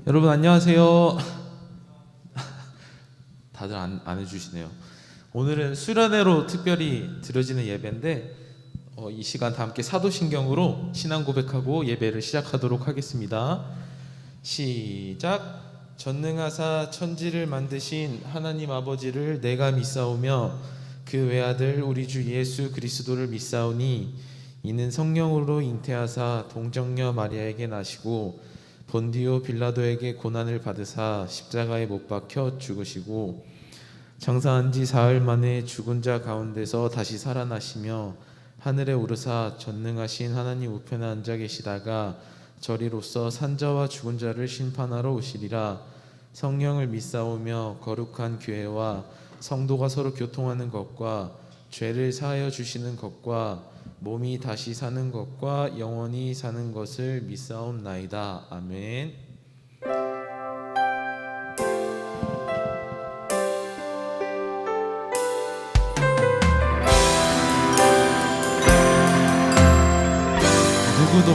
여러분 안녕하세요. 다들 안 해주시네요. 오늘은 수련회로 특별히 드려지는 예배인데 이 시간 다 함께 사도신경으로 신앙 고백하고 예배를 시작하도록 하겠습니다. 시작. 전능하사 천지를 만드신 하나님 아버지를 내가 믿사오며 그 외아들 우리 주 예수 그리스도를 믿사오니 이는 성령으로 잉태하사 동정녀 마리아에게 나시고 본디오 빌라도에게 고난을 받으사 십자가에 못 박혀 죽으시고 장사한 지 사흘 만에 죽은 자 가운데서 다시 살아나시며 하늘에 오르사 전능하신 하나님 우편에 앉아 계시다가 저리로서 산자와 죽은 자를 심판하러 오시리라. 성령을 믿사오며 거룩한 교회와 성도가 서로 교통하는 것과 죄를 사하여 주시는 것과 몸이 다시 사는 것과 영원히 사는 것을 믿사옵나이다. 아멘. 누구도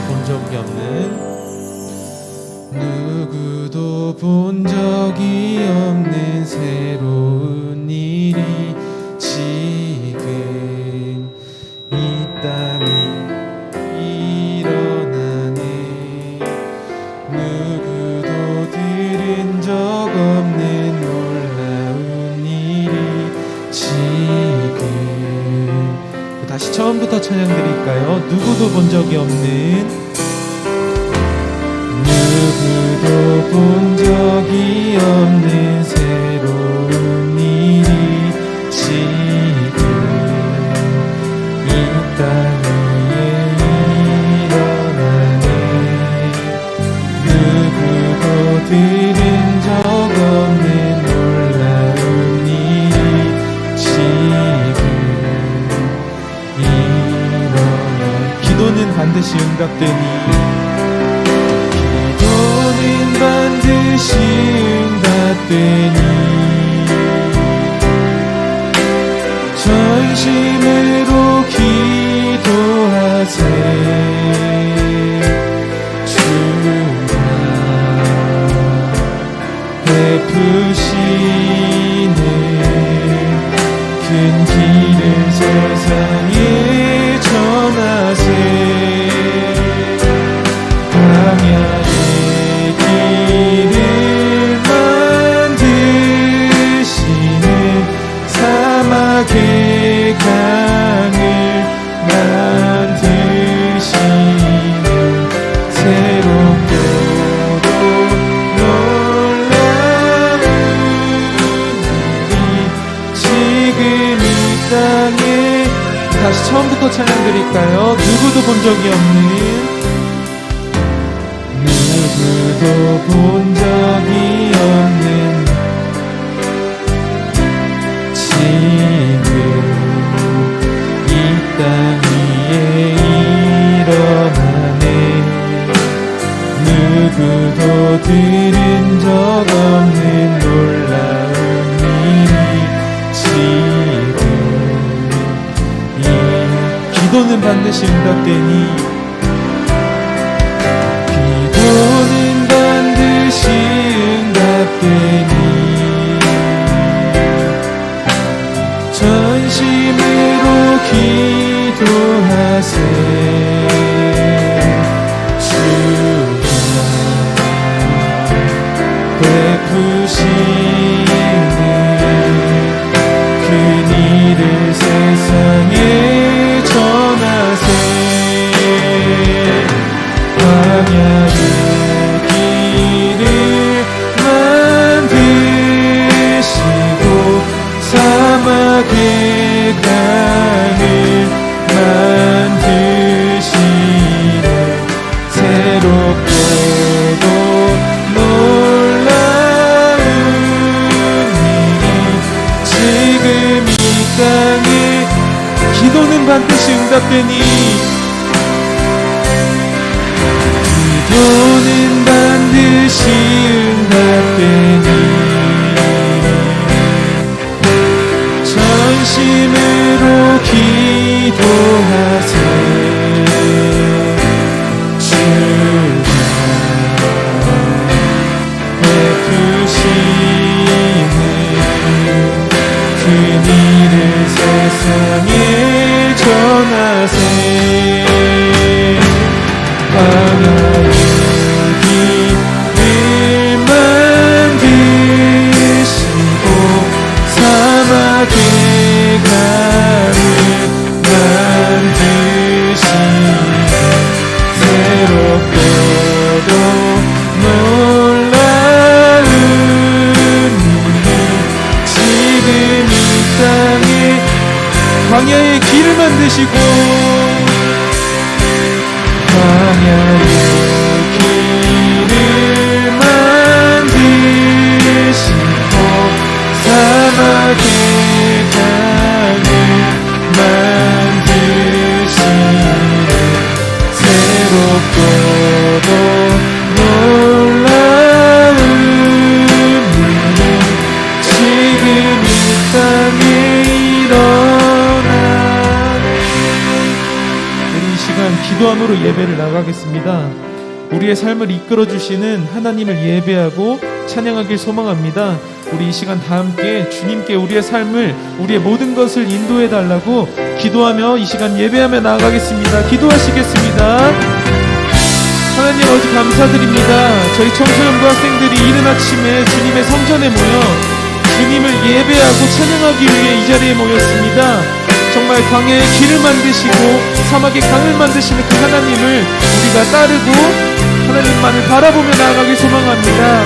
본 적이 없는 새로운 일이 지금 이 땅에 일어나네. 누구도 들은 적 없는 놀라운 일이 지금. 다시 처음부터 찬양 드릴까요? 누구도 본 적이 없는, 누구도 본 적이 없는 새로운 일이 지금 이 땅 위에 일어나네. 누구도 들은 적 없는 놀라운 일이 지금 일어나. 기도는 반드시 응답되니, 기도는 반드시 응답되니 전심으로 기도하세. 주가 베푸시는 큰 길을 세상에 전하세. 광야의 길을 만드시는, 사막의 강을 만드시는, 새롭고도 놀라운 일이 지금 이 땅에. 다시 처음부터 찬양 드릴까요? 누구도 본 적이 없는, 누구도 본 적이 없는 지금 이 땅 위에 일어나네. 누구도 들은 적 없는 놀라운 일이 지금 이. 기도는 반드시 응답되니, 기도는 반드시 응답되니 전심으로 기도하세. 주가 베푸시는 큰 일을 세상에 전하세. 광야의 길을 만드시고 사막의 강을 만드시는, 새롭고도 놀라운 일이 지금 이 땅에. 기도는 반드시 응답되니, 기도는 반드시 응답되니 전심으로 기도하세. 주가 되시고 광야의 길을 만드시고 사막의 강을 만드시네 새롭고도 놀라운 일을 지금 이 땅에 일어나네. 우리 이 시간 기도함으로 예배를 나가겠습니다. 우리의 삶을 이끌어주시는 하나님을 예배하고 찬양하길 소망합니다. 우리 이 시간 다 함께 주님께 우리의 삶을, 우리의 모든 것을 인도해달라고 기도하며 이 시간 예배하며 나아가겠습니다. 기도하시겠습니다. 하나님 아버지 감사드립니다. 저희 청소년부 학생들이 이른 아침에 주님의 성전에 모여 주님을 예배하고 찬양하기 위해 이 자리에 모였습니다. 정말 광야의 길을 만드시고 사막의 강을 만드시는 그 하나님을 우리가 따르고 하나님만을 바라보며 나아가길 소망합니다.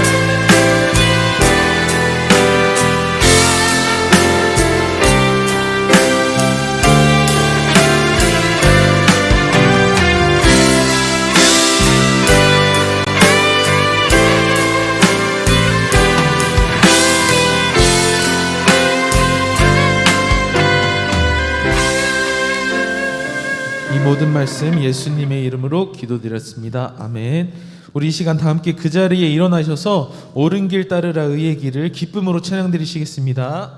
모든 말씀 예수님의 이름으로 기도드렸습니다. 아멘. 우리 이 시간 다 함께 그 자리에 일어나셔서 옳은 길 따르라 의의 길을 기쁨으로 찬양드리시겠습니다.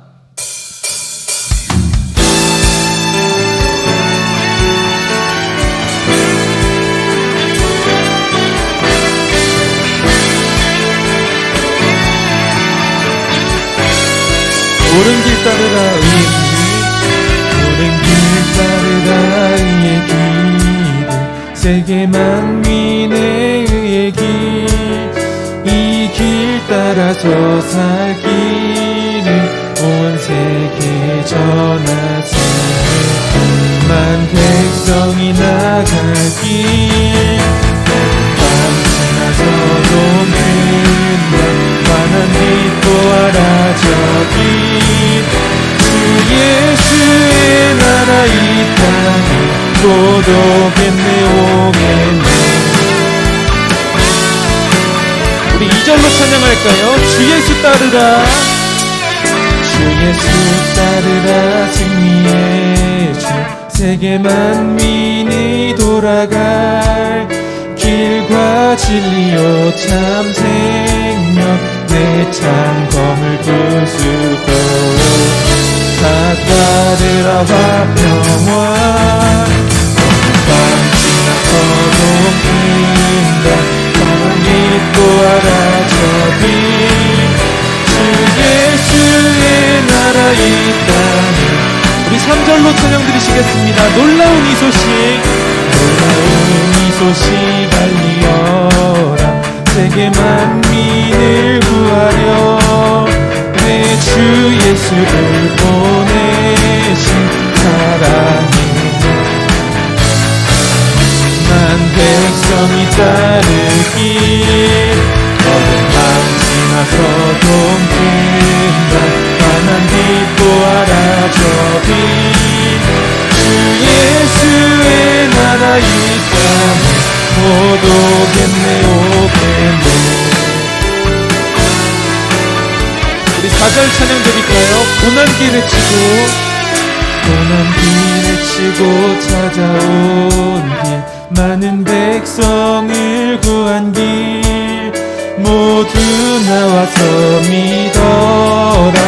옳은 길 따르라 의의 길, 옳은 길 따르라 의의 길, 세계 만민의 의의 길, 이 길 따라서 살기를 온 세계에 전하세. 만 백성이 나갈 길, 밤지나 서동ขึ้나 환한 빛 보아라 저 길, 주 예수의 나라 이 땅에 곧 오겠네 오겠네. 우리 2절로 찬양할까요? 주 예수 따르라, 주 예수 따르라 승리의 주, 세계 만민이 돌아갈 길과 진리요 참 생명, 내 창검을 부수고 다 따르라 화평화. 밤지나 서동인다 환한 빛 보아라 저 빛, 주 예수의 나라 이 땅에. 우리 3절로 찬양 드리시겠습니다. 놀라운 이 소식, 놀라운 이 소식 알리어라, 세계 만민을 구하려 내 주 예수를 보내신 사랑해. 만 백성이 따르길, 너는 밤지나 서동ขึ้다 환한 빛 보아라 저 빛, 주 예수의 나라 이 땅에 곧 오겠네 오겠네. 우리 4절 찬양 드릴까요? 고난 길에 치고, 고난 길에 치고 찾아온 길, 많은 백성을 구한 길, 모두 나와서 믿어라.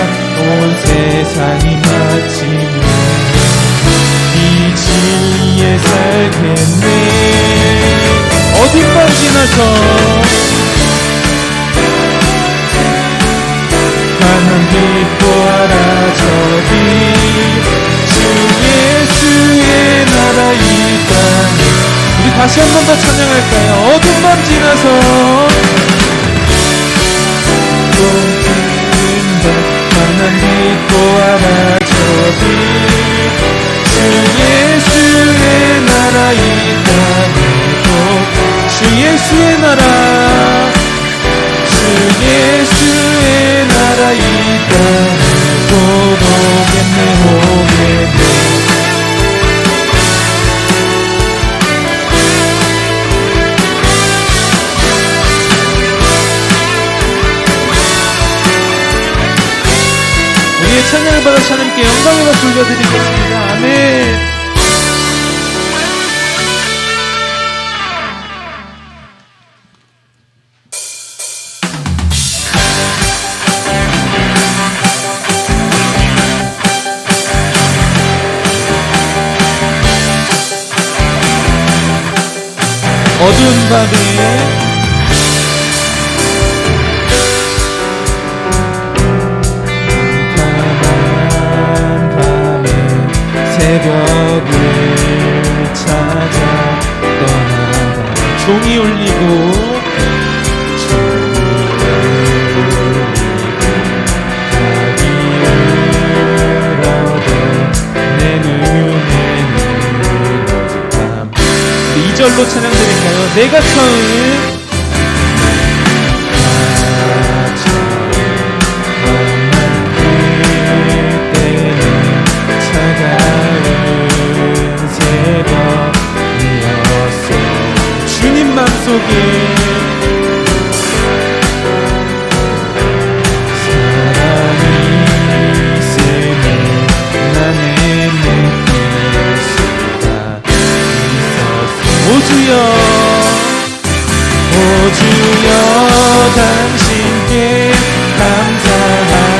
온 세상이 마침내 이 진리에 살겠네. 어둠 밤 지나서 환한 빛 보아라 저 빛, 주 예수의 나라 이 땅에. 우리 다시 한 번 더 찬양할까요? 어둠 밤 지나서 봄춘다 환한 빛 보아라 저 빛, 주 예수의 나라 이 땅에 곧, 주 예수의 나라, 주 예수의 나라 이 땅에 곧 오겠네 오겠네. 찬양을 받아서 하나님께 영광의 박수 올려드리겠습니다. 아멘. 어두운 밤에 새벽을 찾아 떠나다 종이 울리고 가기를 얻어 내 눈에는 밤 2절로 찬양드릴까요? 내가 처음 속에 사랑이 있으면 나는 느낄 수가 있었어. 오 주여 당신께 감사하리라.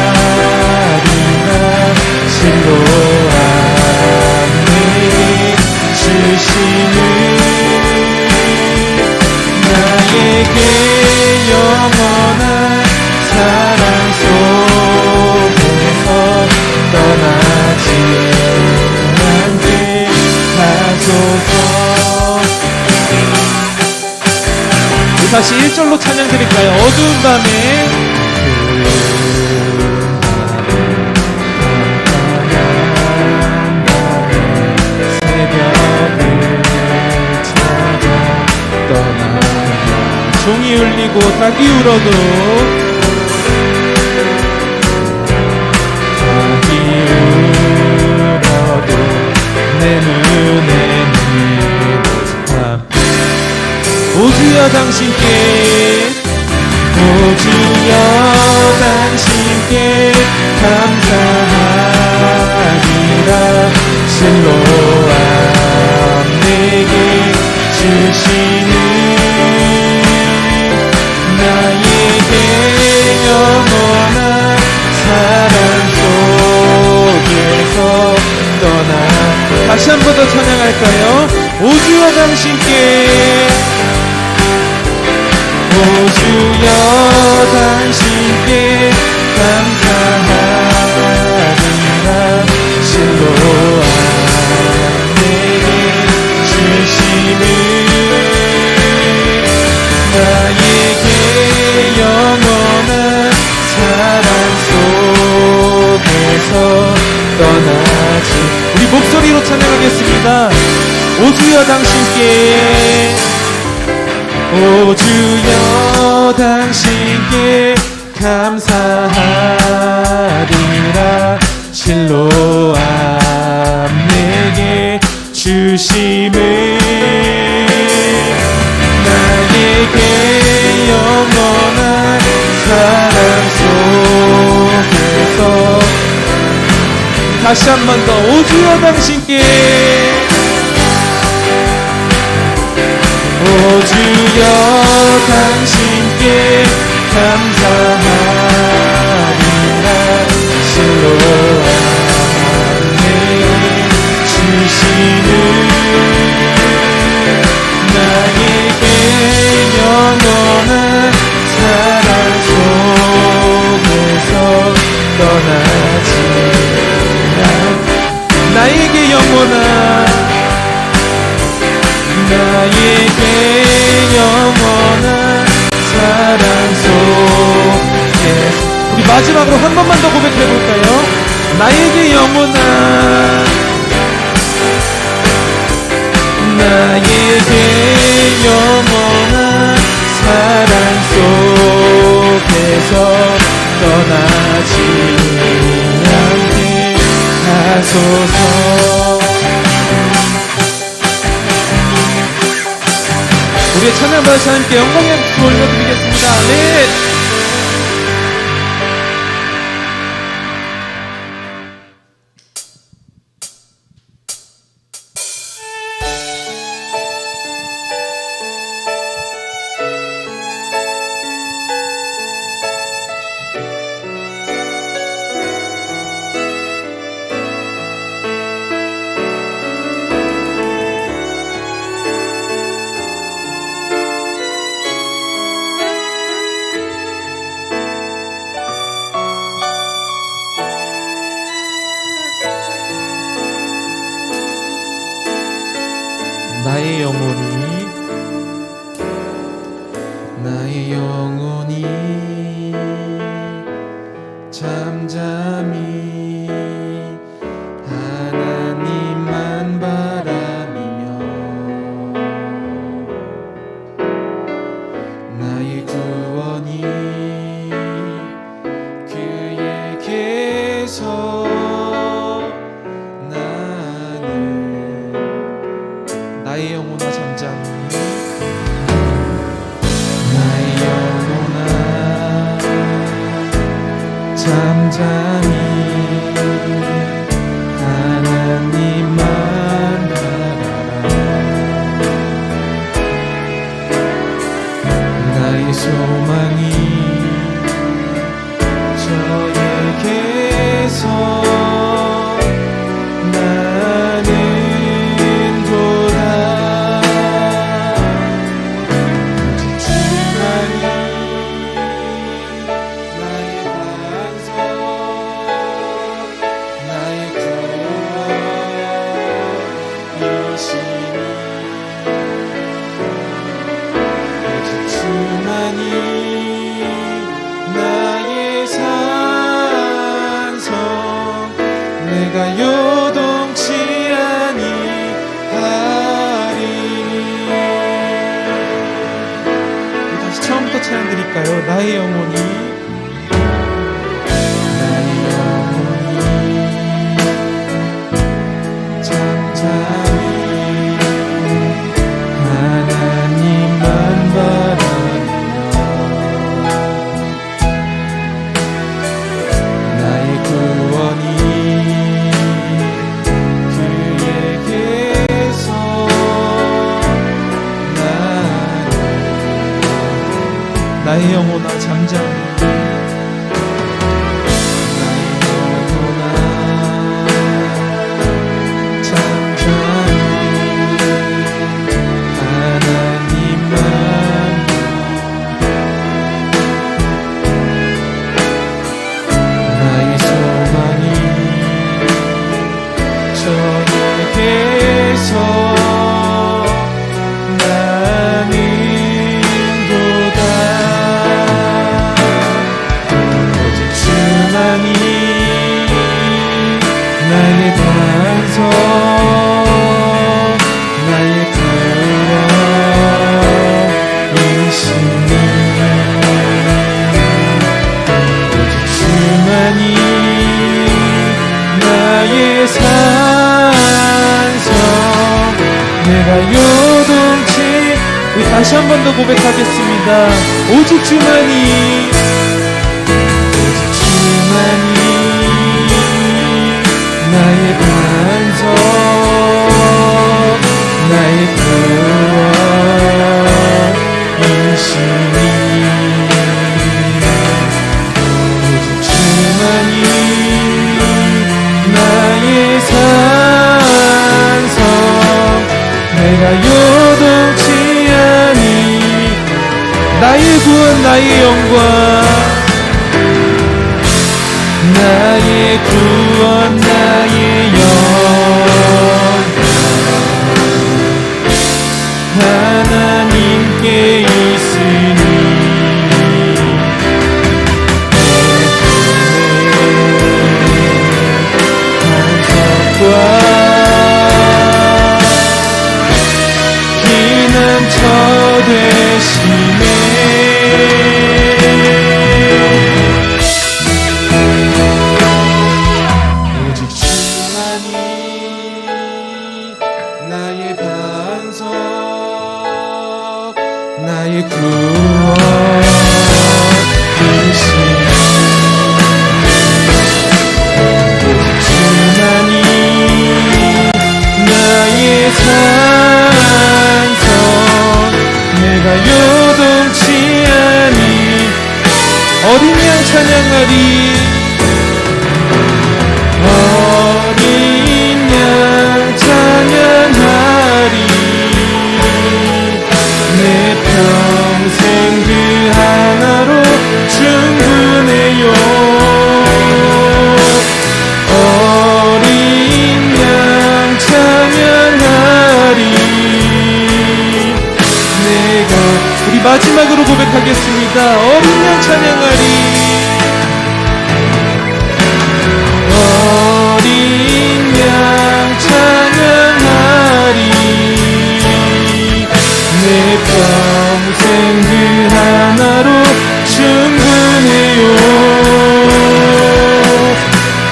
실로 안내 주시는 나에게 영원한 사랑 속에서 떠나지 않게 하소서. 다시 1절로 찬양 드릴까요? 어두운 밤에 종이 울리고 닭이 울어도 내 눈에는 밤. 오 주여 당신께 오 주여 당신께 감사하리라. 실로암 내게 주시는 나에게 영원한 사랑 속에서 떠나. 다시 한 번 더 찬양할까요? 오 주여 당신께 오 주여 당신께 감사하리라. 실로암 내게 주시는 나에게 영원한 사랑 속에서 떠나지. 우리 목소리로 찬양하겠습니다. 오 주여 당신께 오 주여 당신께 감사하리라. 실로암 내게 주심을 나에게 영원한 사랑 속에서. 다시 한 번 더 오 주여 당신께 오 주여 당신께 감사하리라. 실로암 내게 주시는 나에게 영원한 사랑 속에서 떠나지 않. 나에게 영원한 사랑 속에서. 우리 마지막으로 한 번만 더 고백해볼까요? 나에게 영원한 사랑 속에서 떠나지 않게 하소서. 우리의 찬양 받으시 하나님께 영광의 박수 올려드리겠습니다. 아멘. 영혼이 잠잠히 하나님만 바라미며 나의 구원이 그에게서 나는 나의 영혼아 잠잠히 잠잠히 하나님만 바라라 나의 소망이 저에게서 나는 도다 오직 주만이 나의 반석 나의 구원이시니 오직 주만이 나의 산성 내가 요동치 아니하리니 다시 처음부터 찬양 드릴까요? 나의 영혼이 잠잠히 하나님만 바라며 나의 구원이 그에게서 나의 영혼아 잠잠히 나의 반석 나의 구원이시니 오직 주만이 나의 산성 내가 요동치 우리 다시 한 번 더 고백하겠습니다. 오직 주만이 나의 반석 나의 구원이시니 오직 주만이 나의 산성 내가 요동치 아니 나의 구원 나의 영광 나의 구원 나의 영광 하나님께 있으니 반석과 피난처 되시네 나의 반석 나의 구원이시니 주만이 나의 산성 내가 요동치 아니 어린 양 찬양하리 어린 양 찬양하리 내 평생 그 하나로 충분해요 어린 양 찬양하리 내가 우리 마지막으로 고백하겠습니다. 어린 양 찬양하리. 어린 양 찬양하리. 내 평생 그 하나로 충분해요.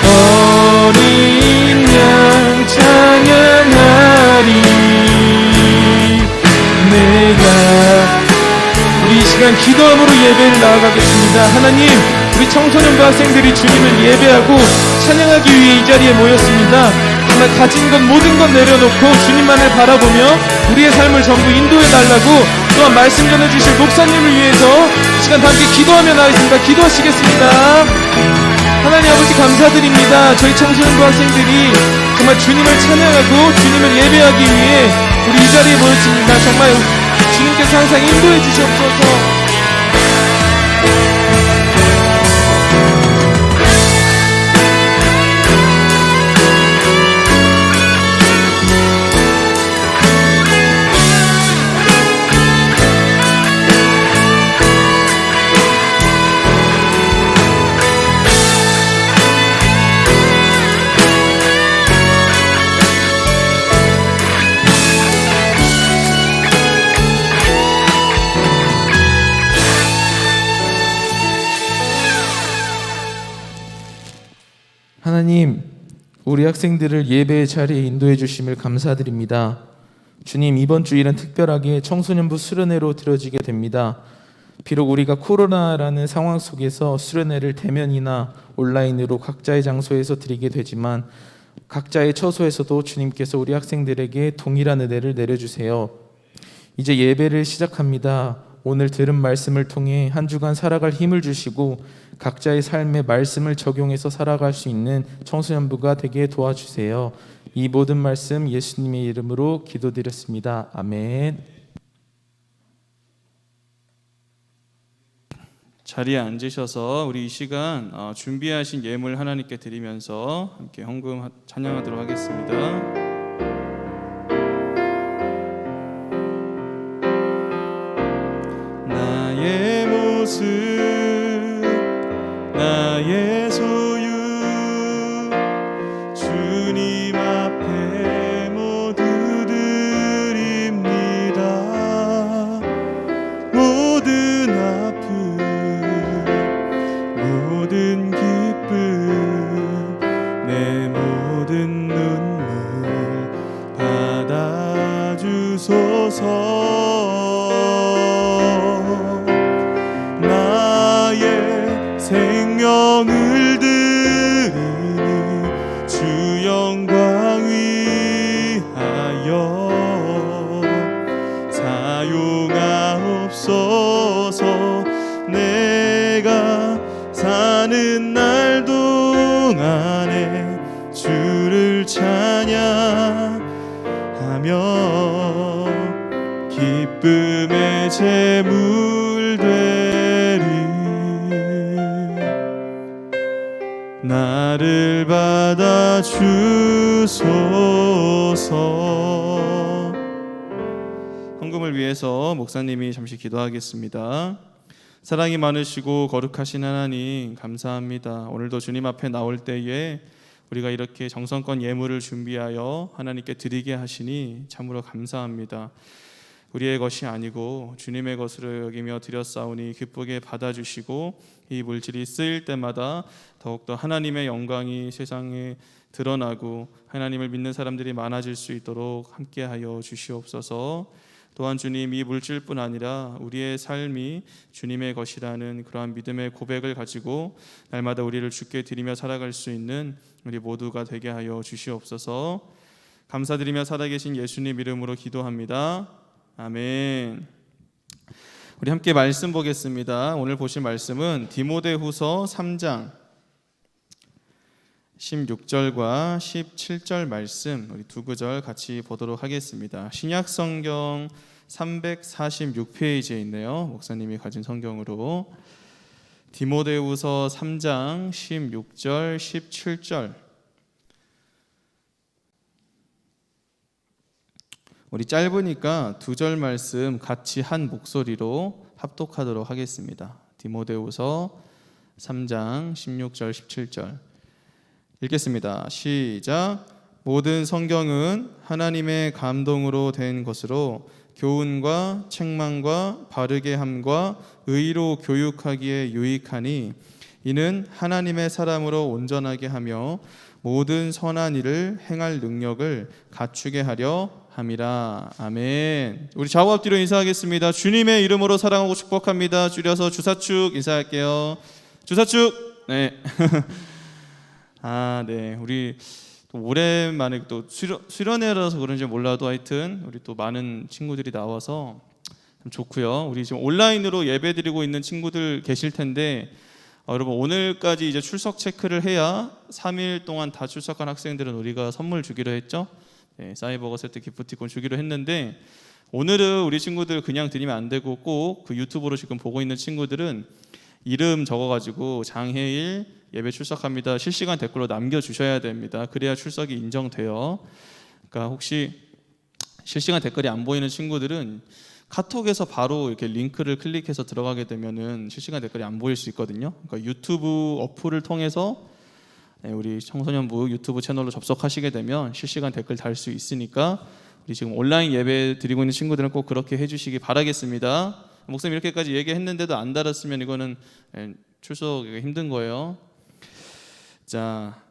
어린 양 찬양하리. 내가 우리 이 시간 기도함으로 예배를 나아가겠습니다. 하나님, 우리 청소년부 학생들이 주님을 예배하고 찬양하기 위해 이 자리에 모였습니다. 정말 가진 것 모든 것 내려놓고 주님만을 바라보며 우리의 삶을 전부 인도해달라고, 또한 말씀 전해주실 목사님을 위해서 이 시간 다 함께 기도하며 나가겠습니다. 기도하시겠습니다. 하나님 아버지 감사드립니다. 저희 청소년부 학생들이 정말 주님을 찬양하고 주님을 예배하기 위해 우리 이 자리에 모였습니다. 정말 주님께서 항상 인도해 주시옵소서. 하나님, 우리 학생들을 예배의 자리에 인도해 주심을 감사드립니다. 주님, 이번 주일은 특별하게 청소년부 수련회로 드려지게 됩니다. 비록 우리가 코로나라는 상황 속에서 수련회를 대면이나 온라인으로 각자의 장소에서 드리게 되지만 각자의 처소에서도 주님께서 우리 학생들에게 동일한 은혜를 내려주세요. 이제 예배를 시작합니다. 오늘 들은 말씀을 통해 한 주간 살아갈 힘을 주시고 각자의 삶에 말씀을 적용해서 살아갈 수 있는 청소년부가 되게 도와주세요. 이 모든 말씀 예수님의 이름으로 기도드렸습니다. 아멘. 자리에 앉으셔서 우리 이 시간 준비하신 예물 하나님께 드리면서 함께 헌금 찬양하도록 하겠습니다. 나의 모습, 나의 소유, 주님 앞에 모두 드립니다. 모든 아픔, 모든 기쁨, 내 모든 눈물 받아주소서. 생명을 드리니 주 영광 위하여 사용하옵소서. 내가 사는 날 동안에 주를 찬양하며 기쁨의 제물 되리. 나를 받아주소서. 헌금을 위해서 목사님이 잠시 기도하겠습니다. 사랑이 많으시고 거룩하신 하나님, 감사합니다. 오늘도 주님 앞에 나올 때에 우리가 이렇게 정성껏 예물을 준비하여 하나님께 드리게 하시니 참으로 감사합니다. 우리의 것이 아니고 주님의 것으로 여기며 드렸사오니 기쁘게 받아주시고 이 물질이 쓰일 때마다 더욱더 하나님의 영광이 세상에 드러나고 하나님을 믿는 사람들이 많아질 수 있도록 함께하여 주시옵소서. 또한 주님, 이 물질뿐 아니라 우리의 삶이 주님의 것이라는 그러한 믿음의 고백을 가지고 날마다 우리를 주께 드리며 살아갈 수 있는 우리 모두가 되게 하여 주시옵소서. 감사드리며 살아계신 예수님 이름으로 기도합니다. 아멘. 우리 함께 말씀 보겠습니다. 오늘 보실 말씀은 디모데후서 3장 16절과 17절 말씀, 우리 두 구절 같이 보도록 하겠습니다. 신약성경 346페이지에 있네요. 목사님이 가진 성경으로 디모데후서 3장 16절 17절, 우리 짧으니까 두 절 말씀 같이 한 목소리로 합독하도록 하겠습니다. 디모데후서 3장 16절 17절 읽겠습니다. 시작. 모든 성경은 하나님의 감동으로 된 것으로 교훈과 책망과 바르게 함과 의로 교육하기에 유익하니 이는 하나님의 사람으로 온전하게 하며 모든 선한 일을 행할 능력을 갖추게 하려 함이라. 아멘. 우리 좌우 앞뒤로 인사하겠습니다. 주님의 이름으로 사랑하고 축복합니다. 줄여서 주사축 인사할게요. 주사축. 네. 네. 우리 또 오랜만에 또 수련회라서 그런지 몰라도 하여튼 우리 또 많은 친구들이 나와서 좀 좋고요. 우리 지금 온라인으로 예배드리고 있는 친구들 계실 텐데 여러분 오늘까지 이제 출석 체크를 해야 3일 동안 다 출석한 학생들은 우리가 선물 주기로 했죠. 네, 사이버거 세트 기프티콘 주기로 했는데 오늘은 우리 친구들 그냥 드리면 안 되고 꼭 그 유튜브로 지금 보고 있는 친구들은 이름 적어가지고 장혜일 예배 출석합니다 실시간 댓글로 남겨주셔야 됩니다. 그래야 출석이 인정돼요. 그러니까 혹시 실시간 댓글이 안 보이는 친구들은 카톡에서 바로 이렇게 링크를 클릭해서 들어가게 되면은 실시간 댓글이 안 보일 수 있거든요. 그러니까 유튜브 어플을 통해서 우리 청소년부 유튜브 채널로 접속하시게 되면 실시간 댓글 달 수 있으니까 우리 지금 온라인 예배 드리고 있는 친구들은 꼭 그렇게 해주시기 바라겠습니다. 목사님 이렇게까지 얘기했는데도 안 달았으면 이거는 출석이 힘든 거예요. 자,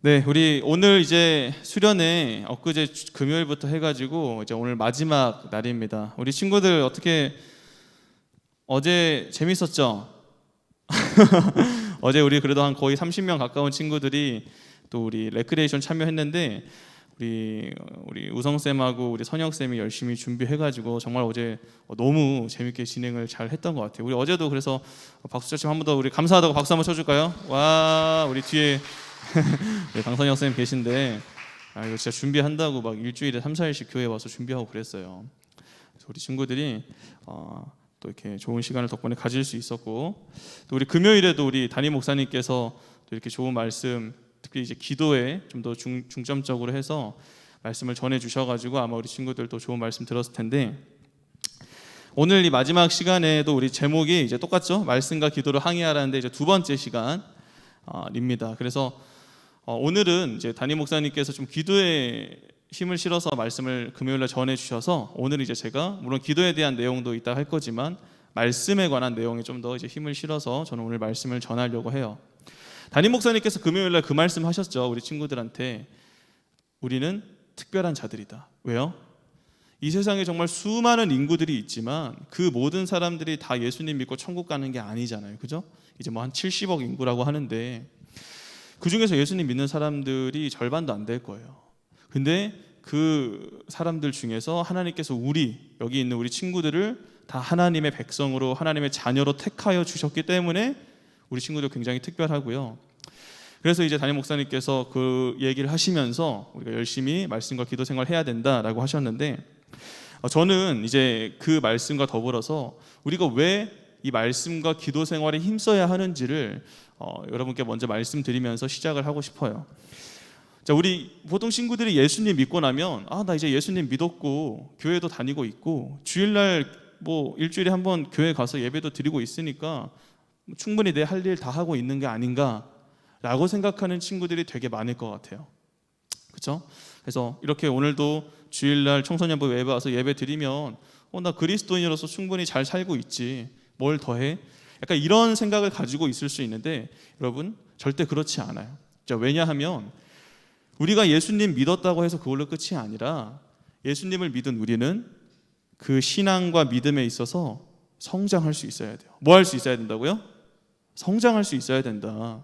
네, 우리 오늘 이제 수련회 엊그제 금요일부터 해가지고 이제 오늘 마지막 날입니다. 우리 친구들 어떻게 어제 재밌었죠? 어제 우리 그래도 한 거의 30명 가까운 친구들이 또 우리 레크레이션 참여했는데 우리 우성 쌤하고 우리 선영 쌤이 열심히 준비해가지고 정말 어제 너무 재밌게 진행을 잘 했던 것 같아요. 우리 어제도 그래서 박수 쳐주면 한 번 더 우리 감사하다고 박수 한번 쳐줄까요? 와, 우리 뒤에 네, 강선영 쌤 계신데 이거 진짜 준비한다고 막 일주일에 3-4일씩 교회 와서 준비하고 그랬어요. 그래서 우리 친구들이 또 이렇게 좋은 시간을 덕분에 가질 수 있었고 또 우리 금요일에도 우리 담임 목사님께서 또 이렇게 좋은 말씀 특히 이제 기도에 좀 더 중점적으로 해서 말씀을 전해 주셔가지고 아마 우리 친구들도 좋은 말씀 들었을 텐데 오늘 이 마지막 시간에도 우리 제목이 이제 똑같죠? 말씀과 기도를 항의하라는데 이제 두 번째 시간입니다. 그래서 오늘은 이제 담임 목사님께서 좀 기도에 힘을 실어서 말씀을 금요일에 전해 주셔서 오늘 이제 제가 물론 기도에 대한 내용도 이따 할 거지만 말씀에 관한 내용에 좀 더 이제 힘을 실어서 저는 오늘 말씀을 전하려고 해요. 담임 목사님께서 금요일날 그 말씀 하셨죠. 우리 친구들한테 우리는 특별한 자들이다. 왜요? 이 세상에 정말 수많은 인구들이 있지만 그 모든 사람들이 다 예수님 믿고 천국 가는 게 아니잖아요. 그죠? 이제 뭐 한 70억 인구라고 하는데 그 중에서 예수님 믿는 사람들이 절반도 안 될 거예요. 근데 그 사람들 중에서 하나님께서 여기 있는 우리 친구들을 다 하나님의 백성으로 하나님의 자녀로 택하여 주셨기 때문에 우리 친구들 굉장히 특별하고요. 그래서 이제 담임 목사님께서 그 얘기를 하시면서 우리가 열심히 말씀과 기도 생활 해야 된다라고 하셨는데 저는 이제 그 말씀과 더불어서 우리가 왜 이 말씀과 기도 생활에 힘써야 하는지를 여러분께 먼저 말씀드리면서 시작을 하고 싶어요. 자, 우리 보통 친구들이 예수님 믿고 나면 나 이제 예수님 믿었고 교회도 다니고 있고 주일날 뭐 일주일에 한 번 교회 가서 예배도 드리고 있으니까 충분히 내 할 일 다 하고 있는 게 아닌가라고 생각하는 친구들이 되게 많을 것 같아요. 그렇죠? 그래서 이렇게 오늘도 주일날 청소년부 예배 와서 예배 드리면 나 그리스도인으로서 충분히 잘 살고 있지. 뭘 더해? 약간 이런 생각을 가지고 있을 수 있는데 여러분 절대 그렇지 않아요. 자, 왜냐하면 우리가 예수님 믿었다고 해서 그걸로 끝이 아니라 예수님을 믿은 우리는 그 신앙과 믿음에 있어서 성장할 수 있어야 돼요. 뭐 할 수 있어야 된다고요? 성장할 수 있어야 된다.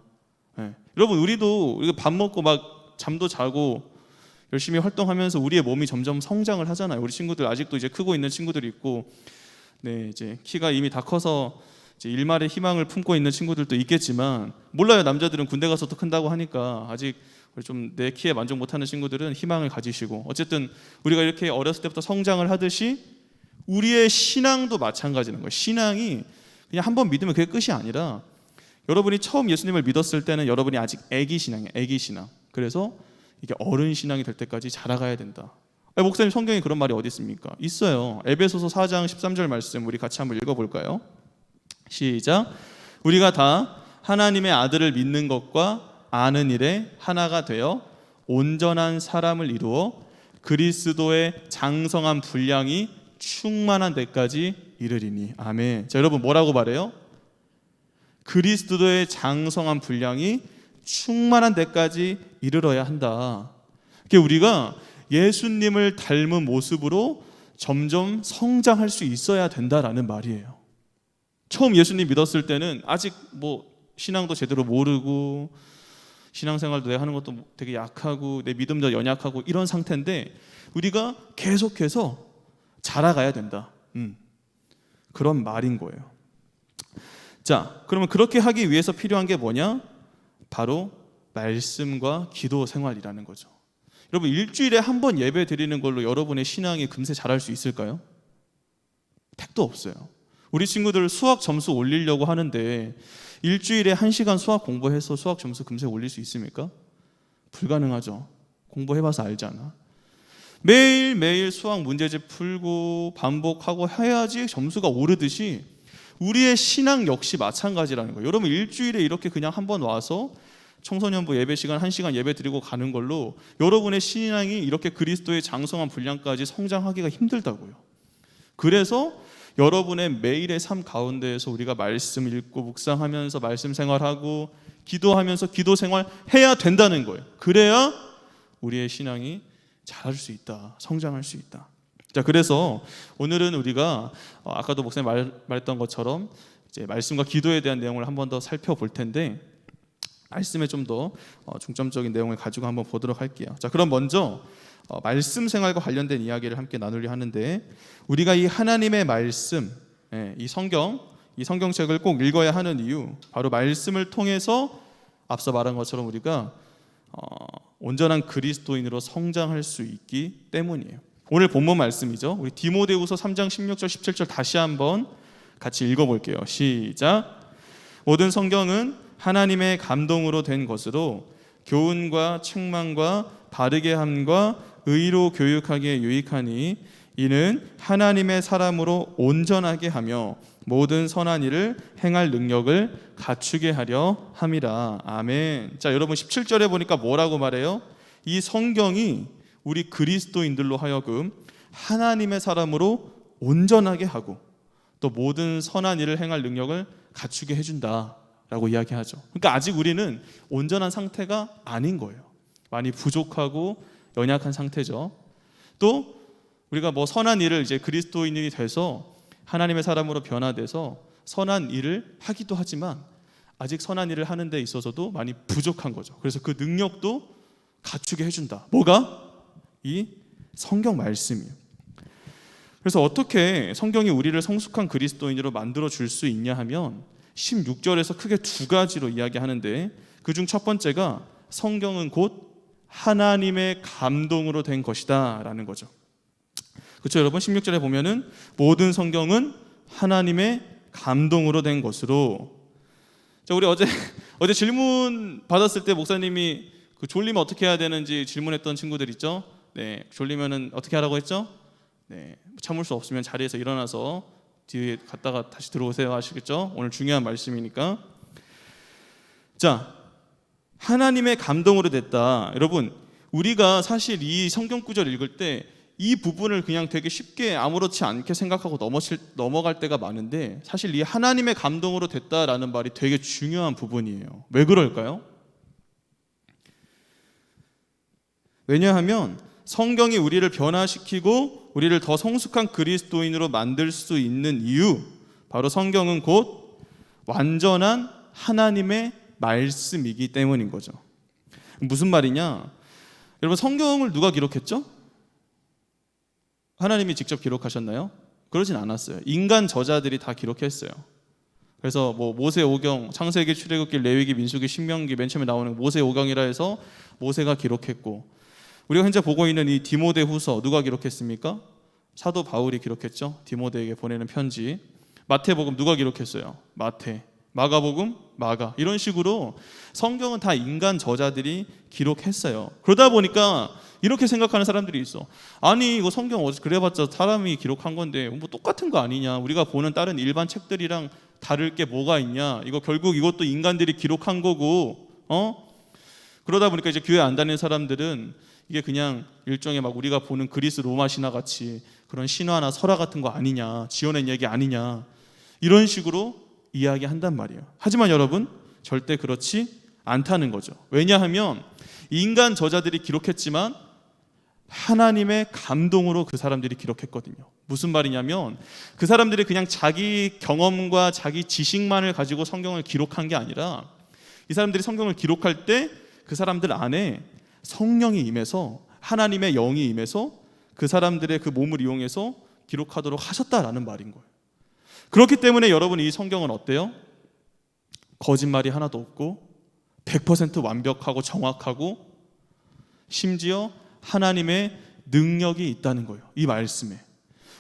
네. 여러분 우리도 밥 먹고 막 잠도 자고 열심히 활동하면서 우리의 몸이 점점 성장을 하잖아요. 우리 친구들 아직도 이제 크고 있는 친구들이 있고 네, 이제 키가 이미 다 커서 이제 일말의 희망을 품고 있는 친구들도 있겠지만 몰라요. 남자들은 군대 가서도 큰다고 하니까 아직 좀 내 키에 만족 못하는 친구들은 희망을 가지시고 어쨌든 우리가 이렇게 어렸을 때부터 성장을 하듯이 우리의 신앙도 마찬가지인 거예요. 신앙이 그냥 한번 믿으면 그게 끝이 아니라 여러분이 처음 예수님을 믿었을 때는 여러분이 아직 애기 신앙이에요. 애기 신앙. 그래서 이게 어른 신앙이 될 때까지 자라가야 된다. 목사님 성경에 그런 말이 어디 있습니까? 있어요. 에베소서 4장 13절 말씀 우리 같이 한번 읽어볼까요? 시작. 우리가 다 하나님의 아들을 믿는 것과 아는 일에 하나가 되어 온전한 사람을 이루어 그리스도의 장성한 분량이 충만한 데까지 이르리니. 아멘. 자, 여러분 뭐라고 말해요? 그리스도의 장성한 분량이 충만한 데까지 이르러야 한다. 그러니까 우리가 예수님을 닮은 모습으로 점점 성장할 수 있어야 된다라는 말이에요. 처음 예수님 믿었을 때는 아직 신앙도 제대로 모르고 신앙생활도 내가 하는 것도 되게 약하고 내 믿음도 연약하고 이런 상태인데 우리가 계속해서 자라가야 된다. 그런 말인 거예요. 자, 그러면 그렇게 하기 위해서 필요한 게 뭐냐? 바로 말씀과 기도 생활이라는 거죠. 여러분 일주일에 한 번 예배 드리는 걸로 여러분의 신앙이 금세 자랄 수 있을까요? 택도 없어요. 우리 친구들 수학 점수 올리려고 하는데 일주일에 1시간 수학 공부해서 수학 점수 금세 올릴 수 있습니까? 불가능하죠. 공부해봐서 알잖아. 매일매일 수학 문제집 풀고 반복하고 해야지 점수가 오르듯이 우리의 신앙 역시 마찬가지라는 거예요. 여러분 일주일에 이렇게 그냥 한번 와서 청소년부 예배 시간 1시간 예배 드리고 가는 걸로 여러분의 신앙이 이렇게 그리스도의 장성한 분량까지 성장하기가 힘들다고요. 그래서 여러분의 매일의 삶 가운데에서 우리가 말씀 읽고 묵상하면서 말씀 생활하고 기도하면서 기도 생활 해야 된다는 거예요. 그래야 우리의 신앙이 자랄 수 있다, 성장할 수 있다. 자, 그래서 오늘은 우리가 아까도 목사님 말했던 것처럼 이제 말씀과 기도에 대한 내용을 한 번 더 살펴볼 텐데 말씀에 좀 더 중점적인 내용을 가지고 한번 보도록 할게요. 자, 그럼 먼저 말씀 생활과 관련된 이야기를 함께 나누려 하는데 우리가 이 하나님의 말씀, 이 성경책을 꼭 읽어야 하는 이유, 바로 말씀을 통해서 앞서 말한 것처럼 우리가 온전한 그리스도인으로 성장할 수 있기 때문이에요. 오늘 본문 말씀이죠. 우리 디모데후서 3장 16절 17절 다시 한번 같이 읽어볼게요. 시작. 모든 성경은 하나님의 감동으로 된 것으로 교훈과 책망과 바르게 함과 의로 교육하기에 유익하니 이는 하나님의 사람으로 온전하게 하며 모든 선한 일을 행할 능력을 갖추게 하려 함이라. 아멘. 자, 여러분 17절에 보니까 뭐라고 말해요? 이 성경이 우리 그리스도인들로 하여금 하나님의 사람으로 온전하게 하고 또 모든 선한 일을 행할 능력을 갖추게 해준다라고 이야기하죠. 그러니까 아직 우리는 온전한 상태가 아닌 거예요. 많이 부족하고 연약한 상태죠. 또 우리가 선한 일을 이제 그리스도인이 돼서 하나님의 사람으로 변화돼서 선한 일을 하기도 하지만 아직 선한 일을 하는 데 있어서도 많이 부족한 거죠. 그래서 그 능력도 갖추게 해준다. 뭐가? 이 성경 말씀이에요. 그래서 어떻게 성경이 우리를 성숙한 그리스도인으로 만들어 줄 수 있냐 하면 16절에서 크게 두 가지로 이야기하는데 그중 첫 번째가 성경은 곧 하나님의 감동으로 된 것이다 라는 거죠. 그렇죠, 여러분? 16절에 보면은 모든 성경은 하나님의 감동으로 된 것으로. 자, 우리 어제 질문 받았을 때 목사님이 그 졸리면 어떻게 해야 되는지 질문했던 친구들 있죠? 네, 졸리면은 어떻게 하라고 했죠? 네, 참을 수 없으면 자리에서 일어나서 뒤에 갔다가 다시 들어오세요 하시겠죠? 오늘 중요한 말씀이니까. 자, 하나님의 감동으로 됐다. 여러분, 우리가 사실 이 성경 구절 읽을 때 이 부분을 그냥 되게 쉽게 아무렇지 않게 생각하고 넘어갈 때가 많은데 사실 이 하나님의 감동으로 됐다라는 말이 되게 중요한 부분이에요. 왜 그럴까요? 왜냐하면 성경이 우리를 변화시키고 우리를 더 성숙한 그리스도인으로 만들 수 있는 이유, 바로 성경은 곧 완전한 하나님의 말씀이기 때문인 거죠. 무슨 말이냐? 여러분, 성경을 누가 기록했죠? 하나님이 직접 기록하셨나요? 그러진 않았어요. 인간 저자들이 다 기록했어요. 그래서 모세오경, 창세기, 출애굽기, 레위기, 민수기, 신명기 맨 처음에 나오는 모세오경이라 해서 모세가 기록했고, 우리가 현재 보고 있는 이 디모데후서 누가 기록했습니까? 사도 바울이 기록했죠. 디모데에게 보내는 편지. 마태복음 누가 기록했어요? 마태. 마가복음, 마가. 이런 식으로 성경은 다 인간 저자들이 기록했어요. 그러다 보니까 이렇게 생각하는 사람들이 있어. 아니, 이거 성경 그래봤자 사람이 기록한 건데 똑같은 거 아니냐? 우리가 보는 다른 일반 책들이랑 다를 게 뭐가 있냐? 이거 결국 이것도 인간들이 기록한 거고, 그러다 보니까 이제 교회 안 다니는 사람들은 이게 그냥 일종의 막 우리가 보는 그리스 로마 신화 같이 그런 신화나 설화 같은 거 아니냐, 지어낸 얘기 아니냐, 이런 식으로 이야기한단 말이에요. 하지만 여러분, 절대 그렇지 않다는 거죠. 왜냐하면 인간 저자들이 기록했지만 하나님의 감동으로 그 사람들이 기록했거든요. 무슨 말이냐면 그 사람들이 그냥 자기 경험과 자기 지식만을 가지고 성경을 기록한 게 아니라 이 사람들이 성경을 기록할 때 그 사람들 안에 성령이 임해서 하나님의 영이 임해서 그 사람들의 그 몸을 이용해서 기록하도록 하셨다라는 말인 거예요. 그렇기 때문에 여러분, 이 성경은 어때요? 거짓말이 하나도 없고 100% 완벽하고 정확하고 심지어 하나님의 능력이 있다는 거예요. 이 말씀에.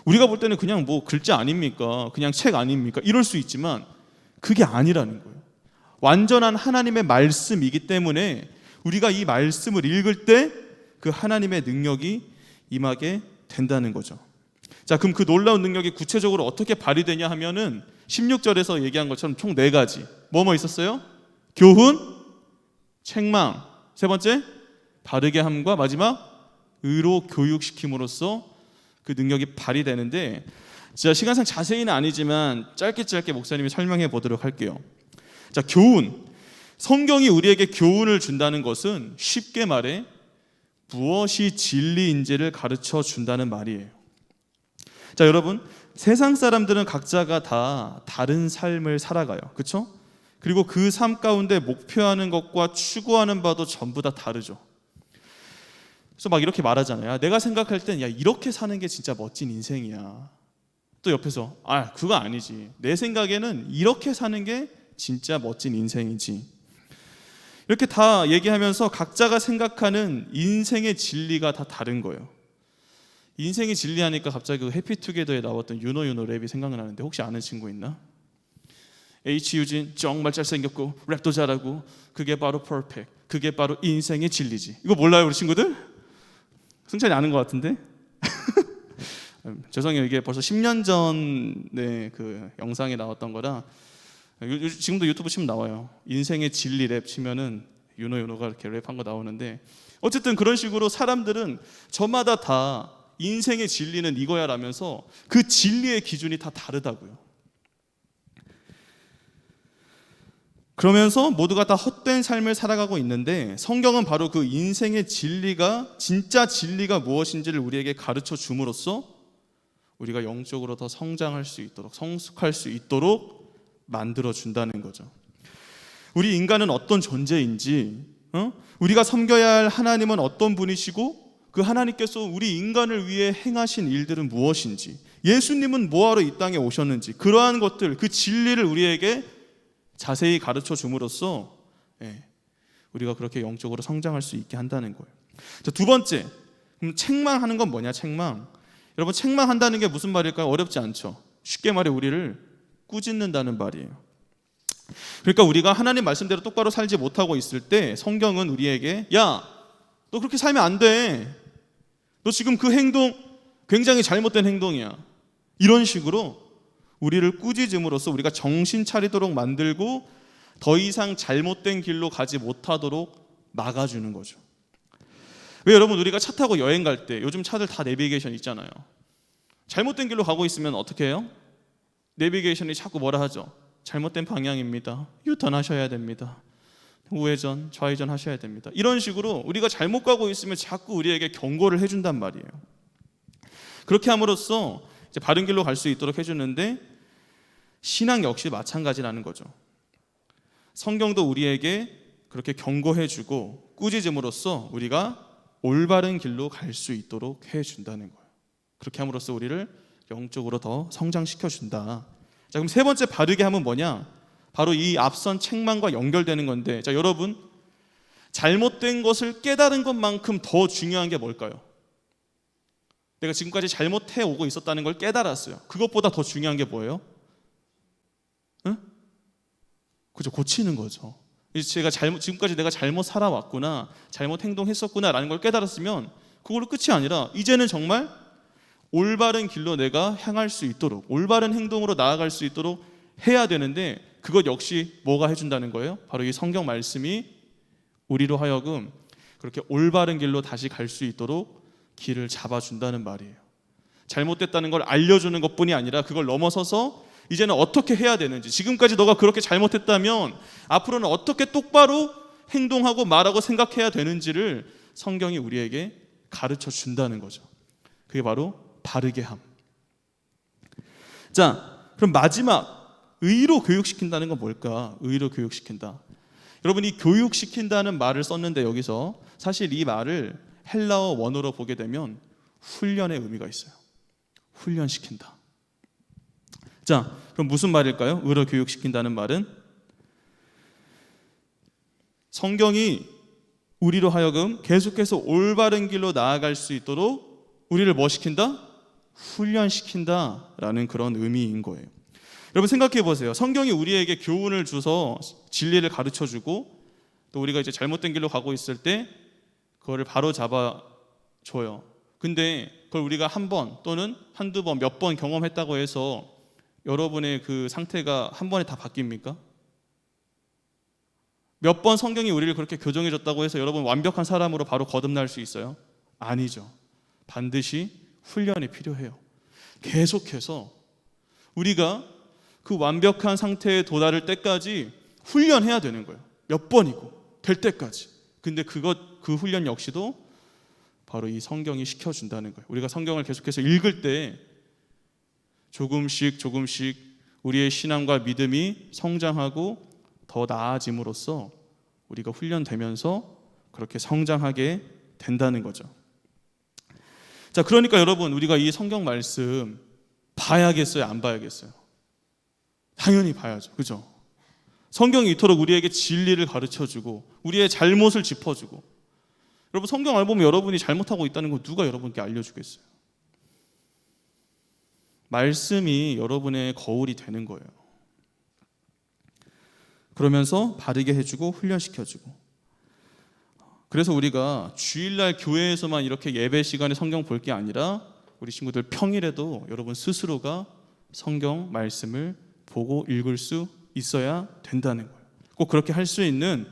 우리가 볼 때는 그냥 뭐 글자 아닙니까? 그냥 책 아닙니까? 이럴 수 있지만 그게 아니라는 거예요. 완전한 하나님의 말씀이기 때문에 우리가 이 말씀을 읽을 때 그 하나님의 능력이 임하게 된다는 거죠. 자, 그럼 그 놀라운 능력이 구체적으로 어떻게 발휘되냐 하면은 16절에서 얘기한 것처럼 총 4가지. 뭐뭐 있었어요? 교훈, 책망, 세 번째 바르게 함과 마지막 의로 교육시킴으로써 그 능력이 발휘되는데, 진짜 시간상 자세히는 아니지만 짧게 목사님이 설명해 보도록 할게요. 자, 교훈. 성경이 우리에게 교훈을 준다는 것은 쉽게 말해 무엇이 진리인지를 가르쳐 준다는 말이에요. 자, 여러분, 세상 사람들은 각자가 다 다른 삶을 살아가요. 그렇죠? 그리고 그 삶 가운데 목표하는 것과 추구하는 바도 전부 다 다르죠. 그래서 막 이렇게 말하잖아요. 내가 생각할 땐 야, 이렇게 사는 게 진짜 멋진 인생이야. 또 옆에서 그거 아니지. 내 생각에는 이렇게 사는 게 진짜 멋진 인생이지. 이렇게 다 얘기하면서 각자가 생각하는 인생의 진리가 다 다른 거예요. 인생의 진리 하니까 갑자기 그 해피투게더에 나왔던 유노 랩이 생각나는데 혹시 아는 친구 있나? H 유진 정말 잘생겼고 랩도 잘하고 그게 바로 퍼펙트, 그게 바로 인생의 진리지. 이거 몰라요 우리 친구들? 승찬이 아는 것 같은데? 죄송해요, 이게 벌써 10년 전에 그 영상에 나왔던 거라 지금도 유튜브 치면 나와요. 인생의 진리 랩 치면은 유노가 이렇게 랩한 거 나오는데, 어쨌든 그런 식으로 사람들은 저마다 다 인생의 진리는 이거야 라면서 그 진리의 기준이 다 다르다고요. 그러면서 모두가 다 헛된 삶을 살아가고 있는데 성경은 바로 그 인생의 진리가, 진짜 진리가 무엇인지를 우리에게 가르쳐 줌으로써 우리가 영적으로 더 성장할 수 있도록, 성숙할 수 있도록 만들어 준다는 거죠. 우리 인간은 어떤 존재인지, 우리가 섬겨야 할 하나님은 어떤 분이시고 그 하나님께서 우리 인간을 위해 행하신 일들은 무엇인지, 예수님은 뭐하러 이 땅에 오셨는지, 그러한 것들, 그 진리를 우리에게 자세히 가르쳐 줌으로써 우리가 그렇게 영적으로 성장할 수 있게 한다는 거예요. 자, 두 번째, 그럼 책망하는 건 뭐냐? 책망. 여러분, 책망한다는 게 무슨 말일까요? 어렵지 않죠. 쉽게 말해 우리를 꾸짖는다는 말이에요. 그러니까 우리가 하나님 말씀대로 똑바로 살지 못하고 있을 때 성경은 우리에게 야, 너 그렇게 살면 안 돼. 너 지금 그 행동 굉장히 잘못된 행동이야. 이런 식으로 우리를 꾸짖음으로써 우리가 정신 차리도록 만들고 더 이상 잘못된 길로 가지 못하도록 막아주는 거죠. 왜 여러분, 우리가 차 타고 여행 갈 때 요즘 차들 다 내비게이션 있잖아요. 잘못된 길로 가고 있으면 어떻게 해요? 내비게이션이 자꾸 뭐라 하죠? 잘못된 방향입니다. 유턴하셔야 됩니다. 우회전, 좌회전 하셔야 됩니다. 이런 식으로 우리가 잘못 가고 있으면 자꾸 우리에게 경고를 해준단 말이에요. 그렇게 함으로써 이제 바른 길로 갈 수 있도록 해주는데, 신앙 역시 마찬가지라는 거죠. 성경도 우리에게 그렇게 경고해주고 꾸짖음으로써 우리가 올바른 길로 갈 수 있도록 해준다는 거예요. 그렇게 함으로써 우리를 영적으로 더 성장시켜준다. 자, 그럼 세 번째 바르게 함은 뭐냐? 바로 이 앞선 책망과 연결되는 건데, 자, 여러분, 잘못된 것을 깨달은 것만큼 더 중요한 게 뭘까요? 내가 지금까지 잘못해 오고 있었다는 걸 깨달았어요. 그것보다 더 중요한 게 뭐예요? 그죠? 고치는 거죠. 제가 지금까지 내가 잘못 살아왔구나, 잘못 행동했었구나라는 걸 깨달았으면 그걸로 끝이 아니라 이제는 정말 올바른 길로 내가 향할 수 있도록, 올바른 행동으로 나아갈 수 있도록 해야 되는데 그것 역시 뭐가 해준다는 거예요? 바로 이 성경 말씀이 우리로 하여금 그렇게 올바른 길로 다시 갈 수 있도록 길을 잡아준다는 말이에요. 잘못됐다는 걸 알려주는 것뿐이 아니라 그걸 넘어서서 이제는 어떻게 해야 되는지, 지금까지 너가 그렇게 잘못했다면 앞으로는 어떻게 똑바로 행동하고 말하고 생각해야 되는지를 성경이 우리에게 가르쳐 준다는 거죠. 그게 바로 바르게 함. 자, 그럼 마지막 의로 교육시킨다는 건 뭘까? 의로 교육시킨다. 여러분, 이 교육시킨다는 말을 썼는데 여기서 사실 이 말을 헬라어 원어로 보게 되면 훈련의 의미가 있어요. 훈련시킨다. 자, 그럼 무슨 말일까요? 의로 교육시킨다는 말은 성경이 우리로 하여금 계속해서 올바른 길로 나아갈 수 있도록 우리를 뭐 시킨다? 훈련시킨다라는 그런 의미인 거예요. 여러분 생각해 보세요. 성경이 우리에게 교훈을 줘서 진리를 가르쳐 주고 또 우리가 이제 잘못된 길로 가고 있을 때 그거를 바로 잡아 줘요. 근데 그걸 우리가 한 번 또는 한두 번, 몇 번 경험했다고 해서 여러분의 그 상태가 한 번에 다 바뀝니까? 몇 번 성경이 우리를 그렇게 교정해 줬다고 해서 여러분 완벽한 사람으로 바로 거듭날 수 있어요? 아니죠. 반드시 훈련이 필요해요. 계속해서 우리가 그 완벽한 상태에 도달할 때까지 훈련해야 되는 거예요. 몇 번이고 될 때까지. 근데 그 훈련 역시도 바로 이 성경이 시켜준다는 거예요. 우리가 성경을 계속해서 읽을 때 조금씩 우리의 신앙과 믿음이 성장하고 더 나아짐으로써 우리가 훈련되면서 그렇게 성장하게 된다는 거죠. 자, 그러니까 여러분 우리가 이 성경 말씀 봐야겠어요? 안 봐야겠어요? 당연히 봐야죠. 그죠? 성경이 이토록 우리에게 진리를 가르쳐주고 우리의 잘못을 짚어주고, 여러분 성경 안 보면 여러분이 잘못하고 있다는 거 누가 여러분께 알려주겠어요? 말씀이 여러분의 거울이 되는 거예요. 그러면서 바르게 해주고 훈련시켜주고. 그래서 우리가 주일날 교회에서만 이렇게 예배 시간에 성경 볼 게 아니라 우리 친구들 평일에도 여러분 스스로가 성경 말씀을 보고 읽을 수 있어야 된다는 거예요. 꼭 그렇게 할 수 있는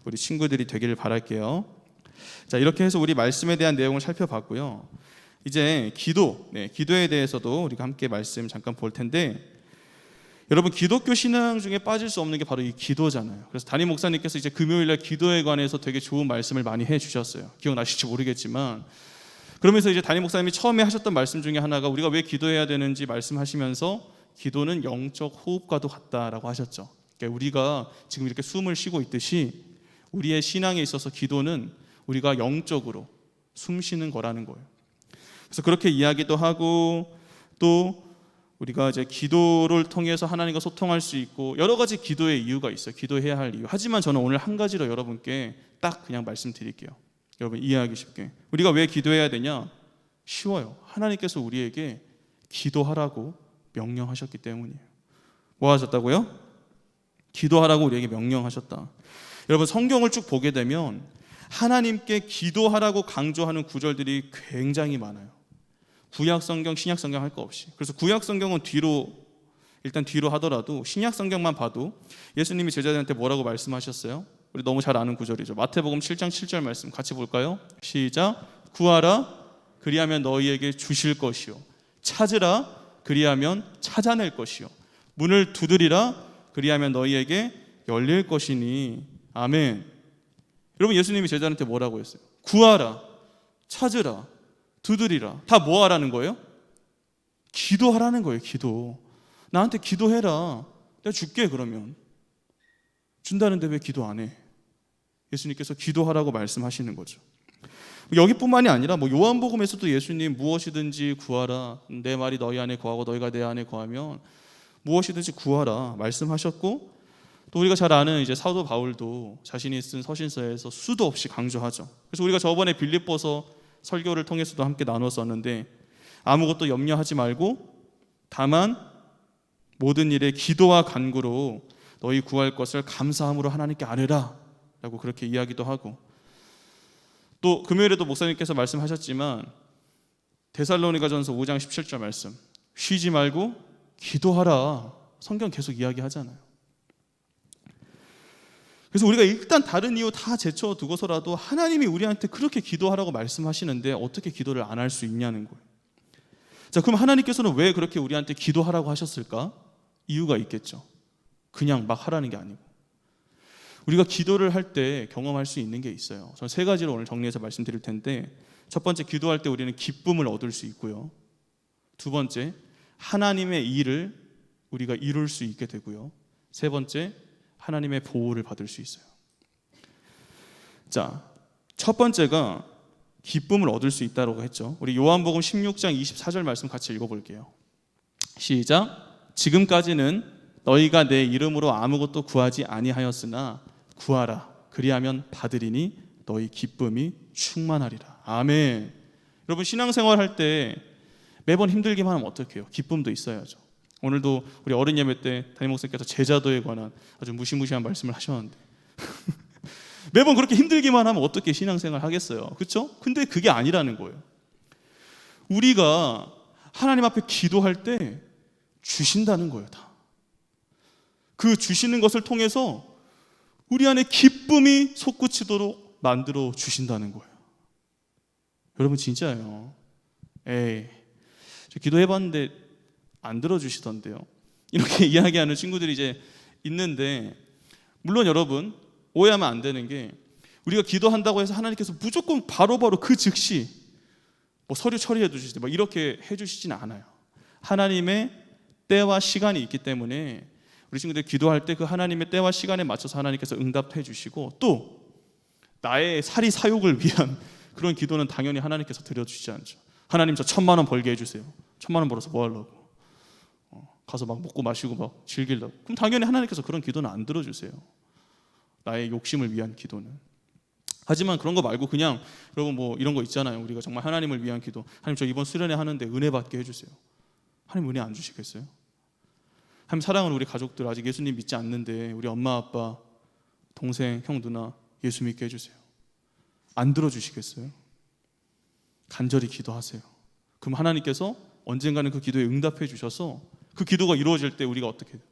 우리 친구들이 되기를 바랄게요. 자, 이렇게 해서 우리 말씀에 대한 내용을 살펴봤고요. 이제 기도에 대해서도 우리가 함께 말씀 잠깐 볼 텐데, 여러분 기독교 신앙 중에 빠질 수 없는 게 바로 이 기도잖아요. 그래서 담임 목사님께서 이제 금요일날 기도에 관해서 되게 좋은 말씀을 많이 해주셨어요. 기억나실지 모르겠지만, 그러면서 이제 담임 목사님이 처음에 하셨던 말씀 중에 하나가 우리가 왜 기도해야 되는지 말씀하시면서 기도는 영적 호흡과도 같다라고 하셨죠. 그러니까 우리가 지금 이렇게 숨을 쉬고 있듯이 우리의 신앙에 있어서 기도는 우리가 영적으로 숨 쉬는 거라는 거예요. 그래서 그렇게 이야기도 하고, 또 우리가 이제 기도를 통해서 하나님과 소통할 수 있고 여러 가지 기도의 이유가 있어요. 기도해야 할 이유. 하지만 저는 오늘 한 가지로 여러분께 딱 그냥 말씀드릴게요. 여러분 이해하기 쉽게. 우리가 왜 기도해야 되냐? 쉬워요. 하나님께서 우리에게 기도하라고 명령하셨기 때문이에요. 뭐 하셨다고요? 기도하라고 우리에게 명령하셨다. 여러분 성경을 쭉 보게 되면 하나님께 기도하라고 강조하는 구절들이 굉장히 많아요. 구약 성경, 신약 성경 할 거 없이. 그래서 구약 성경은 일단 뒤로 하더라도 신약 성경만 봐도 예수님이 제자들한테 뭐라고 말씀하셨어요? 우리 너무 잘 아는 구절이죠. 마태복음 7장 7절 말씀 같이 볼까요? 시작. 구하라 그리하면 너희에게 주실 것이요, 찾으라 그리하면 찾아낼 것이요, 문을 두드리라 그리하면 너희에게 열릴 것이니. 아멘. 여러분 예수님이 제자들한테 뭐라고 했어요? 구하라, 찾으라, 두드리라. 다 뭐 하라는 거예요? 기도하라는 거예요. 기도. 나한테 기도해라. 내가 줄게. 그러면 준다는데 왜 기도 안 해? 예수님께서 기도하라고 말씀하시는 거죠. 여기뿐만이 아니라 요한복음에서도 예수님 무엇이든지 구하라, 내 말이 너희 안에 거하고 너희가 내 안에 거하면 무엇이든지 구하라 말씀하셨고, 또 우리가 잘 아는 이제 사도 바울도 자신이 쓴 서신서에서 수도 없이 강조하죠. 그래서 우리가 저번에 빌립보서 설교를 통해서도 함께 나눴었는데, 아무것도 염려하지 말고 다만 모든 일에 기도와 간구로 너희 구할 것을 감사함으로 하나님께 아뢰라 라고 그렇게 이야기도 하고, 또 금요일에도 목사님께서 말씀하셨지만 데살로니가전서 5장 17절 말씀, 쉬지 말고 기도하라 성경 계속 이야기하잖아요. 그래서 우리가 일단 다른 이유 다 제쳐두고서라도 하나님이 우리한테 그렇게 기도하라고 말씀하시는데 어떻게 기도를 안 할 수 있냐는 거예요. 자, 그럼 하나님께서는 왜 그렇게 우리한테 기도하라고 하셨을까? 이유가 있겠죠. 그냥 막 하라는 게 아니고. 우리가 기도를 할 때 경험할 수 있는 게 있어요. 저는 세 가지로 오늘 정리해서 말씀드릴 텐데, 첫 번째, 기도할 때 우리는 기쁨을 얻을 수 있고요. 두 번째, 하나님의 일을 우리가 이룰 수 있게 되고요. 세 번째, 하나님의 보호를 받을 수 있어요. 자, 첫 번째가 기쁨을 얻을 수 있다고 했죠. 우리 요한복음 16장 24절 말씀 같이 읽어볼게요. 시작. 지금까지는 너희가 내 이름으로 아무것도 구하지 아니하였으나 구하라. 그리하면 받으리니 너희 기쁨이 충만하리라. 아멘. 여러분, 신앙생활 할 때 매번 힘들기만 하면 어떡해요? 기쁨도 있어야죠. 오늘도 우리 어른 예배 때 담임 목사님께서 제자도에 관한 아주 무시무시한 말씀을 하셨는데 매번 그렇게 힘들기만 하면 어떻게 신앙생활 하겠어요? 그렇죠? 근데 그게 아니라는 거예요. 우리가 하나님 앞에 기도할 때 주신다는 거예요. 다. 그 주시는 것을 통해서 우리 안에 기쁨이 솟구치도록 만들어 주신다는 거예요. 여러분, 진짜예요. 저 기도해봤는데 안 들어주시던데요. 이렇게 이야기하는 친구들이 이제 있는데, 물론 여러분 오해하면 안 되는 게, 우리가 기도한다고 해서 하나님께서 무조건 바로바로 그 즉시 뭐 서류 처리해 주시지 뭐 이렇게 해주시지는 않아요. 하나님의 때와 시간이 있기 때문에 우리 친구들 기도할 때 그 하나님의 때와 시간에 맞춰서 하나님께서 응답해 주시고, 또 나의 사리 사욕을 위한 그런 기도는 당연히 하나님께서 드려주시지 않죠. 하나님, 저 1,000만 원 벌게 해주세요. 1,000만 원 벌어서 뭐 하려고? 가서 막 먹고 마시고 막 즐기려고. 그럼 당연히 하나님께서 그런 기도는 안 들어주세요. 나의 욕심을 위한 기도는. 하지만 그런 거 말고 그냥, 여러분 뭐 이런 거 있잖아요. 우리가 정말 하나님을 위한 기도. 하나님, 저 이번 수련회 하는데 은혜 받게 해주세요. 하나님 은혜 안 주시겠어요? 하나님, 사랑하는 우리 가족들 아직 예수님 믿지 않는데 우리 엄마 아빠 동생 형 누나 예수 믿게 해주세요. 안 들어주시겠어요? 간절히 기도하세요. 그럼 하나님께서 언젠가는 그 기도에 응답해 주셔서 그 기도가 이루어질 때 우리가 어떻게 돼요?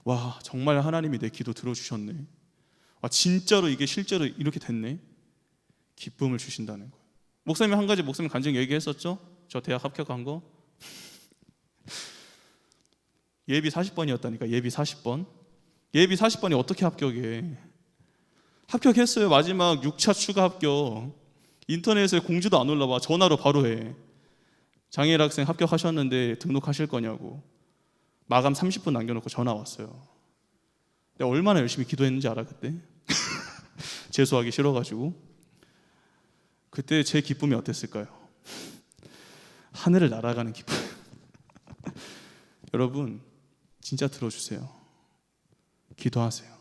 와, 정말 하나님이 내 기도 들어주셨네. 와, 진짜로 이게 실제로 이렇게 됐네. 기쁨을 주신다는 거예요. 목사님 한 가지 목사님 간증 얘기했었죠? 저 대학 합격한 거 예비 40번이었다니까. 예비 40번. 예비 40번이 어떻게 합격해? 합격했어요. 마지막 6차 추가 합격. 인터넷에 공지도 안 올라와. 전화로 바로 해. 장애인 학생 합격하셨는데 등록하실 거냐고. 마감 30분 남겨놓고 전화 왔어요. 내가 얼마나 열심히 기도했는지 알아 그때? 재수하기 싫어가지고. 그때 제 기쁨이 어땠을까요? 하늘을 날아가는 기쁨. 여러분, 진짜 들어주세요. 기도하세요.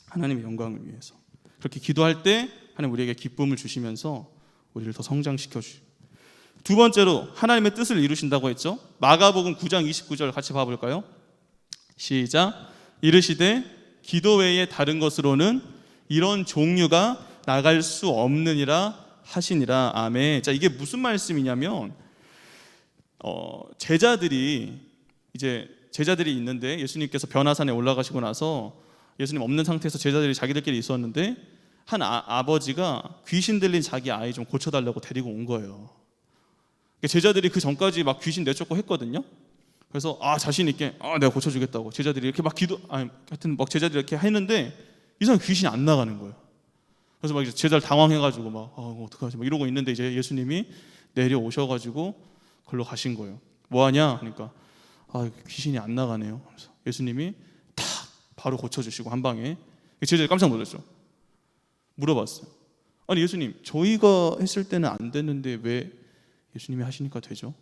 하나님의 영광을 위해서. 그렇게 기도할 때 하나님 우리에게 기쁨을 주시면서 우리를 더 성장시켜 주시고, 두 번째로 하나님의 뜻을 이루신다고 했죠. 마가복음 9장 29절 같이 봐볼까요? 시작. 이르시되 기도 외에 다른 것으로는 이런 종류가 나갈 수 없느니라 하시니라. 아멘. 자, 이게 무슨 말씀이냐면 제자들이 있는데 예수님께서 변화산에 올라가시고 나서 예수님 없는 상태에서 제자들이 자기들끼리 있었는데 한 아버지가 귀신 들린 자기 아이 좀 고쳐달라고 데리고 온 거예요. 제자들이 그 전까지 막 귀신 내쫓고 했거든요. 그래서 자신 있게 내가 고쳐주겠다고 제자들이 이렇게 막 하여튼 막 제자들이 이렇게 했는데 이상 귀신이 안 나가는 거예요. 그래서 막 이제 제자들 당황해가지고 막 어떡하지 막 이러고 있는데 이제 예수님이 내려오셔가지고 걸로 가신 거예요. 뭐 하냐? 그러니까 귀신이 안 나가네요. 그래서 예수님이 탁 바로 고쳐주시고 한 방에. 제자들이 깜짝 놀랐죠. 물어봤어요. 아니 예수님, 저희가 했을 때는 안 됐는데 왜 예수님이 하시니까 되죠?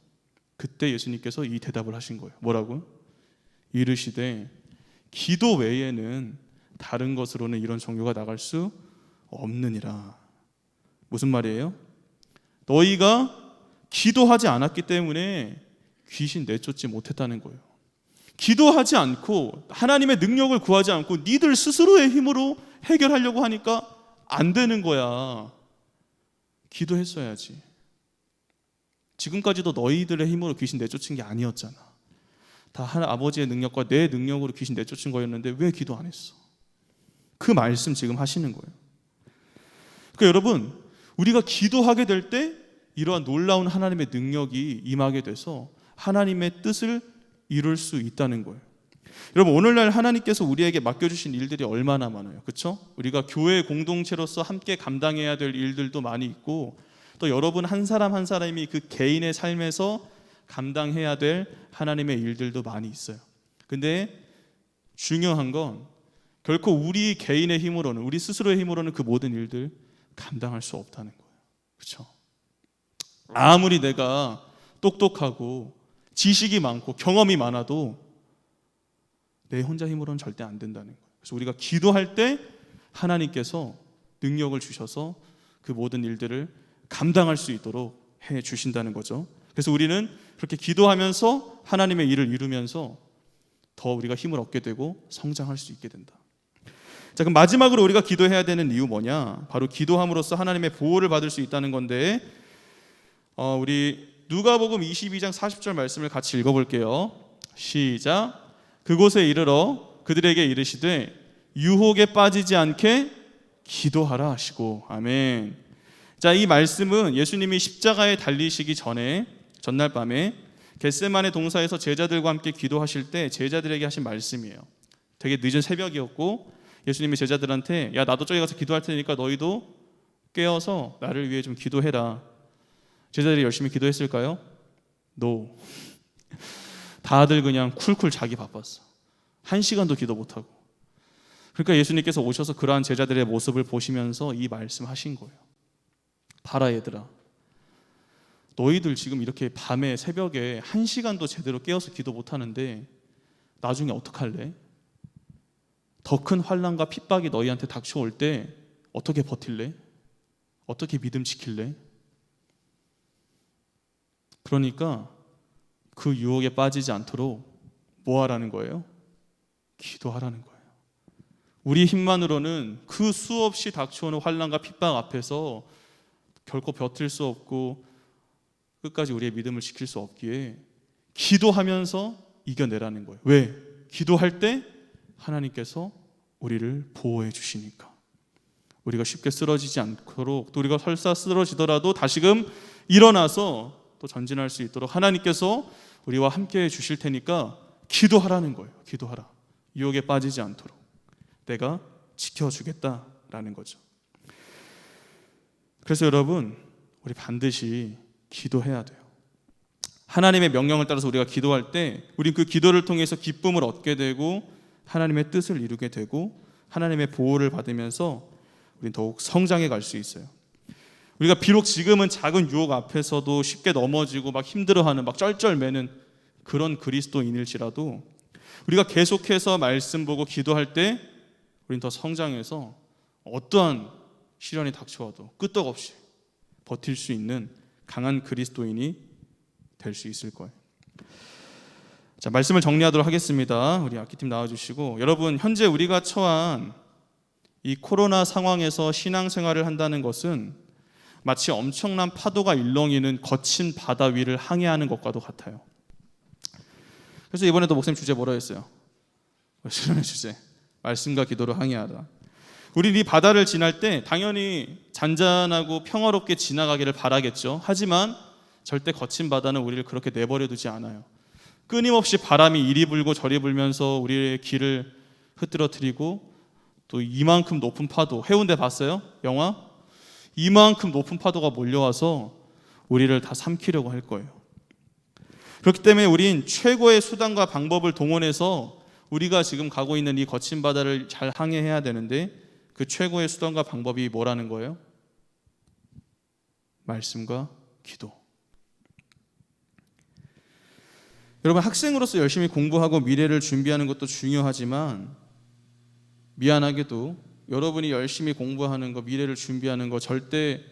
그때 예수님께서 이 대답을 하신 거예요. 뭐라고? 이르시되 기도 외에는 다른 것으로는 이런 종교가 나갈 수 없느니라. 무슨 말이에요? 너희가 기도하지 않았기 때문에 귀신 내쫓지 못했다는 거예요. 기도하지 않고 하나님의 능력을 구하지 않고 니들 스스로의 힘으로 해결하려고 하니까 안 되는 거야. 기도했어야지. 지금까지도 너희들의 힘으로 귀신 내쫓은 게 아니었잖아. 다 아버지의 능력과 내 능력으로 귀신 내쫓은 거였는데 왜 기도 안 했어? 그 말씀 지금 하시는 거예요. 그러니까 여러분, 우리가 기도하게 될 때 이러한 놀라운 하나님의 능력이 임하게 돼서 하나님의 뜻을 이룰 수 있다는 거예요. 여러분, 오늘날 하나님께서 우리에게 맡겨주신 일들이 얼마나 많아요. 그렇죠? 우리가 교회 공동체로서 함께 감당해야 될 일들도 많이 있고, 또 여러분 한 사람 한 사람이 그 개인의 삶에서 감당해야 될 하나님의 일들도 많이 있어요. 근데 중요한 건 결코 우리 개인의 힘으로는, 우리 스스로의 힘으로는 그 모든 일들 감당할 수 없다는 거예요. 그렇죠? 아무리 내가 똑똑하고 지식이 많고 경험이 많아도 내 혼자 힘으로는 절대 안 된다는 거예요. 그래서 우리가 기도할 때 하나님께서 능력을 주셔서 그 모든 일들을 감당할 수 있도록 해 주신다는 거죠. 그래서 우리는 그렇게 기도하면서 하나님의 일을 이루면서 더 우리가 힘을 얻게 되고 성장할 수 있게 된다. 자, 그럼 마지막으로 우리가 기도해야 되는 이유 뭐냐? 바로 기도함으로써 하나님의 보호를 받을 수 있다는 건데, 우리 누가복음 22장 40절 말씀을 같이 읽어볼게요. 시작. 그곳에 이르러 그들에게 이르시되 유혹에 빠지지 않게 기도하라 하시고. 아멘. 자, 이 말씀은 예수님이 십자가에 달리시기 전에 전날 밤에 겟세마네 동사에서 제자들과 함께 기도하실 때 제자들에게 하신 말씀이에요. 되게 늦은 새벽이었고 예수님이 제자들한테 야, 나도 저기 가서 기도할 테니까 너희도 깨어서 나를 위해 좀 기도해라. 제자들이 열심히 기도했을까요? No. 다들 그냥 쿨쿨 자기 바빴어. 1시간도 기도 못하고. 그러니까 예수님께서 오셔서 그러한 제자들의 모습을 보시면서 이 말씀 하신 거예요. 봐라 얘들아, 너희들 지금 이렇게 밤에 새벽에 1시간도 제대로 깨어서 기도 못하는데 나중에 어떡할래? 더 큰 환난과 핍박이 너희한테 닥쳐올 때 어떻게 버틸래? 어떻게 믿음 지킬래? 그러니까 그 유혹에 빠지지 않도록 뭐 하라는 거예요? 기도하라는 거예요. 우리 힘만으로는 그 수없이 닥쳐오는 환난과 핍박 앞에서 결코 버틸 수 없고 끝까지 우리의 믿음을 지킬 수 없기에 기도하면서 이겨내라는 거예요. 왜? 기도할 때 하나님께서 우리를 보호해 주시니까. 우리가 쉽게 쓰러지지 않도록, 또 우리가 설사 쓰러지더라도 다시금 일어나서 또 전진할 수 있도록 하나님께서 우리와 함께 해 주실 테니까 기도하라는 거예요. 기도하라. 유혹에 빠지지 않도록 내가 지켜주겠다라는 거죠. 그래서 여러분, 우리 반드시 기도해야 돼요. 하나님의 명령을 따라서 우리가 기도할 때 우리 그 기도를 통해서 기쁨을 얻게 되고 하나님의 뜻을 이루게 되고 하나님의 보호를 받으면서 우리는 더욱 성장해 갈 수 있어요. 우리가 비록 지금은 작은 유혹 앞에서도 쉽게 넘어지고 막 힘들어하는, 막 쩔쩔매는 그런 그리스도인일지라도 우리가 계속해서 말씀 보고 기도할 때 우리는 더 성장해서 어떠한 시련이 닥쳐와도 끄떡없이 버틸 수 있는 강한 그리스도인이 될 수 있을 거예요. 자, 말씀을 정리하도록 하겠습니다. 우리 악기팀 나와주시고, 여러분, 현재 우리가 처한 이 코로나 상황에서 신앙생활을 한다는 것은 마치 엄청난 파도가 일렁이는 거친 바다 위를 항해하는 것과도 같아요. 그래서 이번에도 목사님 주제 뭐라 했어요? 실현의 주제, 말씀과 기도로 항해하라. 우리 이 바다를 지날 때 당연히 잔잔하고 평화롭게 지나가기를 바라겠죠. 하지만 절대 거친 바다는 우리를 그렇게 내버려 두지 않아요. 끊임없이 바람이 이리 불고 저리 불면서 우리의 길을 흐트러뜨리고, 또 이만큼 높은 파도, 해운대 봤어요? 영화? 이만큼 높은 파도가 몰려와서 우리를 다 삼키려고 할 거예요. 그렇기 때문에 우린 최고의 수단과 방법을 동원해서 우리가 지금 가고 있는 이 거친 바다를 잘 항해해야 되는데, 그 최고의 수단과 방법이 뭐라는 거예요? 말씀과 기도. 여러분, 학생으로서 열심히 공부하고 미래를 준비하는 것도 중요하지만 미안하게도 여러분이 열심히 공부하는 거, 미래를 준비하는 거 절대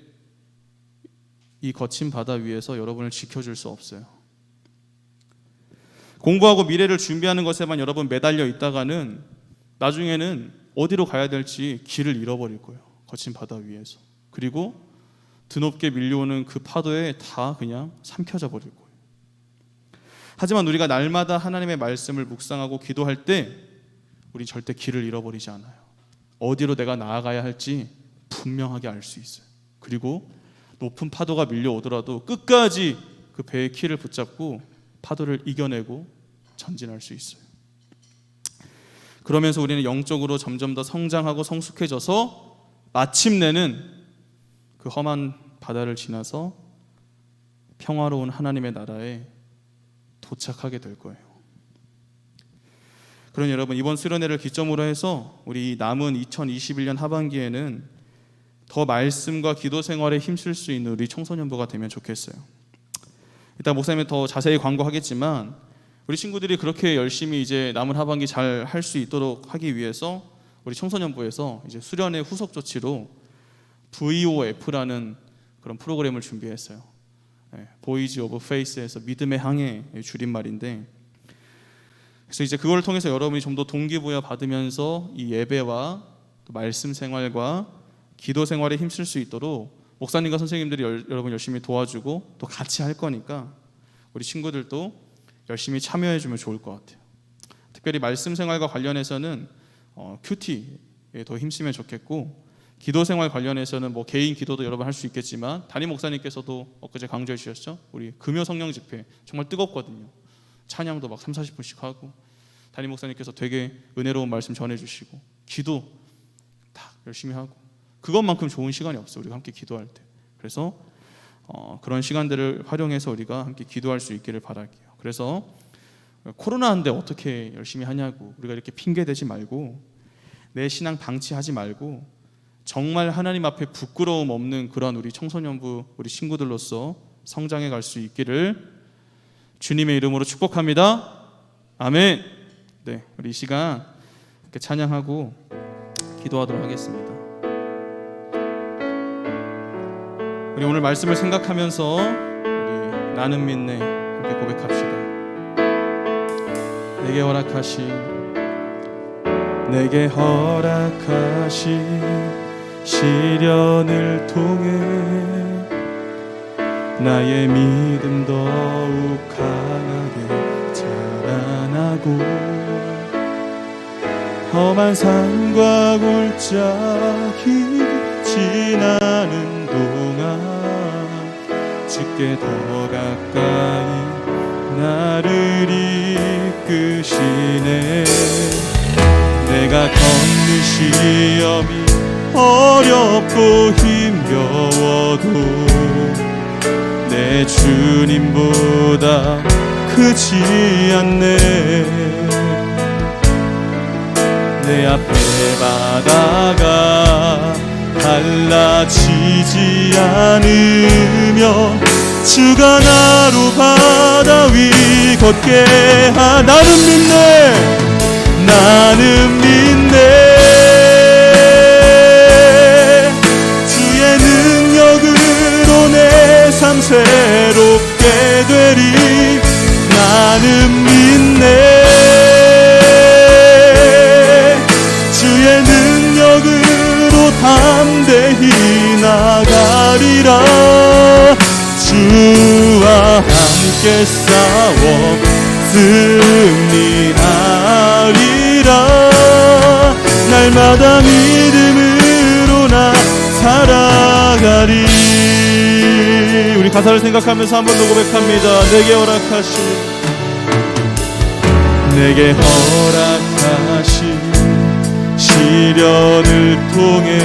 이 거친 바다 위에서 여러분을 지켜줄 수 없어요. 공부하고 미래를 준비하는 것에만 여러분 매달려 있다가는 나중에는 어디로 가야 될지 길을 잃어버릴 거예요. 거친 바다 위에서. 그리고 드높게 밀려오는 그 파도에 다 그냥 삼켜져 버릴 거예요. 하지만 우리가 날마다 하나님의 말씀을 묵상하고 기도할 때 우리 절대 길을 잃어버리지 않아요. 어디로 내가 나아가야 할지 분명하게 알 수 있어요. 그리고 높은 파도가 밀려오더라도 끝까지 그 배의 키를 붙잡고 파도를 이겨내고 전진할 수 있어요. 그러면서 우리는 영적으로 점점 더 성장하고 성숙해져서 마침내는 그 험한 바다를 지나서 평화로운 하나님의 나라에 도착하게 될 거예요. 그러니 여러분, 이번 수련회를 기점으로 해서 우리 남은 2021년 하반기에는 더 말씀과 기도 생활에 힘쓸 수 있는 우리 청소년부가 되면 좋겠어요. 이따 목사님이 더 자세히 광고하겠지만 우리 친구들이 그렇게 열심히 이제 남은 하반기 잘 할 수 있도록 하기 위해서 우리 청소년부에서 이제 수련회 후속 조치로 VOF라는 그런 프로그램을 준비했어요. 보이즈 오브 페이스에서 믿음의 항해 줄임말인데, 그래서 이제 그걸 통해서 여러분이 좀 더 동기부여 받으면서 이 예배와 또 말씀 생활과 기도 생활에 힘쓸 수 있도록 목사님과 선생님들이 여러분 열심히 도와주고 또 같이 할 거니까 우리 친구들도 열심히 참여해주면 좋을 것 같아요. 특별히 말씀 생활과 관련해서는 큐티에 더 힘쓰면 좋겠고, 기도 생활 관련해서는 뭐 개인 기도도 여러분 할 수 있겠지만 담임 목사님께서도 엊그제 강조해 주셨죠. 우리 금요 성령 집회 정말 뜨겁거든요. 찬양도 막 30-40분씩 하고 담임 목사님께서 되게 은혜로운 말씀 전해주시고 기도 다 열심히 하고, 그것만큼 좋은 시간이 없어요. 우리가 함께 기도할 때. 그래서 그런 시간들을 활용해서 우리가 함께 기도할 수 있기를 바랄게요. 그래서 코로나인데 어떻게 열심히 하냐고 우리가 이렇게 핑계대지 말고, 내 신앙 방치하지 말고 정말 하나님 앞에 부끄러움 없는 그런 우리 청소년부 우리 친구들로서 성장해 갈 수 있기를 주님의 이름으로 축복합니다. 아멘. 네, 우리 이 시간 이렇게 찬양하고 기도하도록 하겠습니다. 우리 오늘 말씀을 생각하면서 우리 나는 믿네 함께 고백합시다. 내게 허락하신 시련을 통해 나의 믿음 더욱 강하게 자라나고, 험한 산과 골짜기 지나는 동안 주께 더 가까이 나를 이끄시네. 내가 겪는 시험이 어렵고 힘겨워도 내 주님보다 크지 않네. 내 앞에 바다가 갈라지지 않으면 주가 나로 바다 위 걷게 나는 믿네. 주의 능력으로 내 삶 새롭게 되리. 나는 믿네. 주의 능력으로 담대히 나가리라. 주와 함께 싸워 승리하리라. 날마다 믿음으로 나 살아가리. 우리 가사를 생각하면서 한 번 더 고백합니다. 내게 허락하신 시련을 통해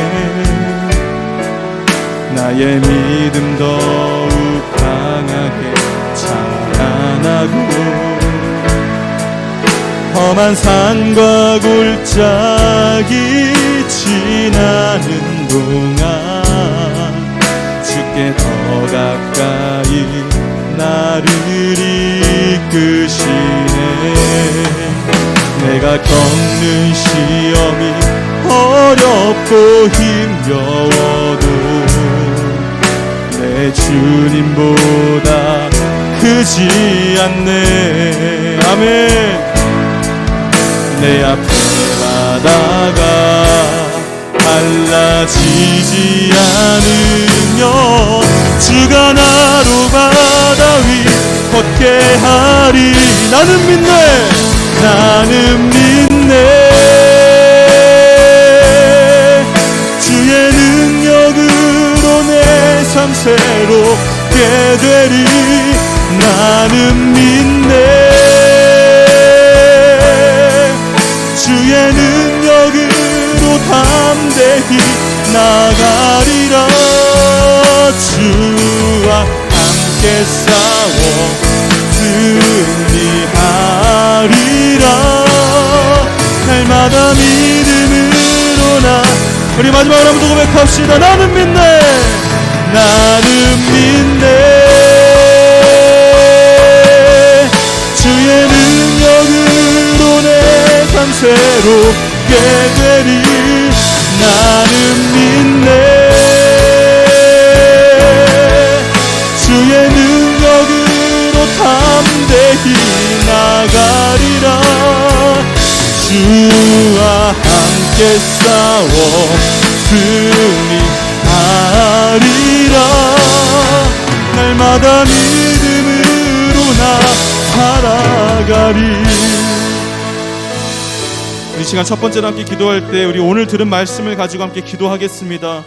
나의 믿음 더욱 강하게 자라나고, 험한 산과 골짜기 지나는 동안 주께 더 가까이 나를 이끄시네. 내가 겪는 시험이 어렵고 힘겨워도 내 주님보다 크지 않네. 아멘. 내 앞에 바다가 갈라지지 않으면 주가 나로 바다 위 걷게 하리. 나가리. 나는 믿네, 나는 믿네. 주의 능력으로 내 삶 새롭게 되리. 나는 믿네, 주의 능력으로 담대히 나가리라. 주와 함께 싸워 승리하리라. 날마다 믿음으로 나. 우리 마지막으로 한번 더 고백합시다. 나는 믿네, 나는 믿네. 주의 능력으로 내 삶 새롭게 되리. 나는 믿네, 주의 능력으로 담대히 나가리라. 주와 함께 싸워 승리하리라. 날마다 믿음으로 나 살아가리. 이 시간 첫 번째로 함께 기도할 때 우리 오늘 들은 말씀을 가지고 함께 기도하겠습니다.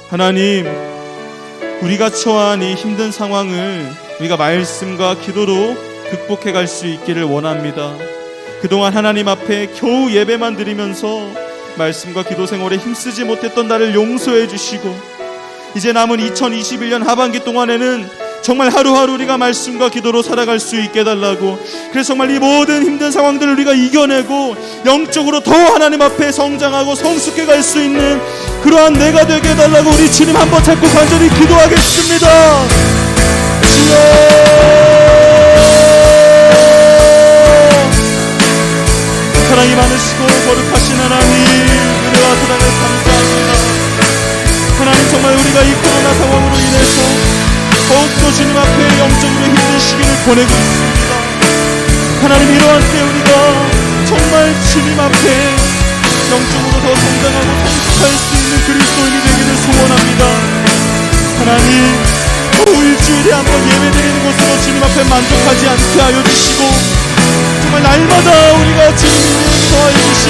하나님, 우리가 처한 이 힘든 상황을 우리가 말씀과 기도로 극복해 갈 수 있기를 원합니다. 그동안 하나님 앞에 겨우 예배만 드리면서 말씀과 기도 생활에 힘쓰지 못했던 나를 용서해 주시고, 이제 남은 2021년 하반기 동안에는 정말 하루하루 우리가 말씀과 기도로 살아갈 수 있게 해달라고. 그래서 정말 이 모든 힘든 상황들을 우리가 이겨내고 영적으로 더 하나님 앞에 성장하고 성숙해 갈 수 있는 그러한 내가 되게 해달라고 우리 주님 한번 잡고 간절히 기도하겠습니다. 주여, 사랑이 많으시고 거룩하신 하나님, 은혜와 사랑을 감사합니다. 하나님, 정말 우리가 이 코로나 상황으로 인해서 더욱더 주님 앞에 영적으로 힘든 시기를 보내고 있습니다. 하나님, 이러한 때 우리가 정말 주님 앞에 영적으로 더 성장하고 성숙할 수 있는 그리스도인이 되기를 소원합니다. 하나님, 일주일에 한 번 예배드리는 것으로 주님 앞에 만족하지 않게 하여 주시고, 정말 날마다 우리가 주님이 더하여 주신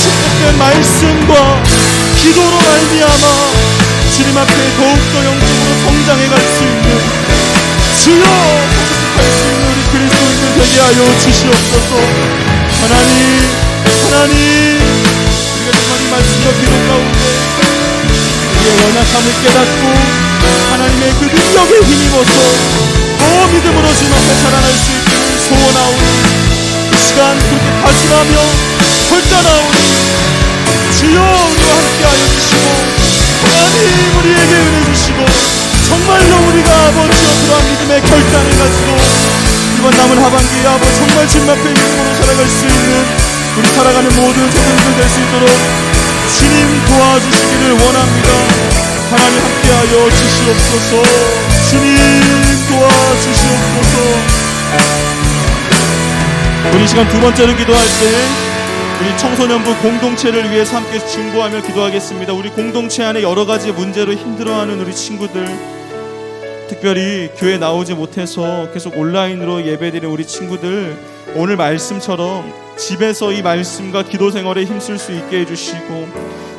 축복된 말씀과 기도로 말미암아 주님 앞에 더욱더 영적으로 성장해 갈 수 있는, 주여 성숙할 수 있는 우리 그리스도인들 되게 하여 주시옵소서. 하나님, 우리가 정말 이 말씀과 기도 가운데 우리의 연약함을 깨닫고 하나님의 그 능력에 힘입어서 더 믿음으로 주님 앞에 자라날 수 있기를 소원하오니, 이 시간 그렇게 다짐하며 결단하오니 주여 우리와 함께하여 주시고, 하나님 우리에게 은혜 주시고, 정말로 우리가 아버지여 그러한 믿음의 결단을 가지고 이번 남은 하반기에 아버지 정말 주님 앞에 믿음으로 살아갈 수 있는 우리 살아가는 모든 성도들 될 수 있도록 주님 도와주시기를 원합니다. 하나님 함께하여 주시옵소서. 주님 도와주시옵소서. 우리 시간 두 번째로 기도할 때 우리 청소년부 공동체를 위해서 함께 증거하며 기도하겠습니다. 우리 공동체 안에 여러 가지 문제로 힘들어하는 우리 친구들, 특별히 교회 나오지 못해서 계속 온라인으로 예배드리는 우리 친구들, 오늘 말씀처럼 집에서 이 말씀과 기도 생활에 힘쓸 수 있게 해주시고,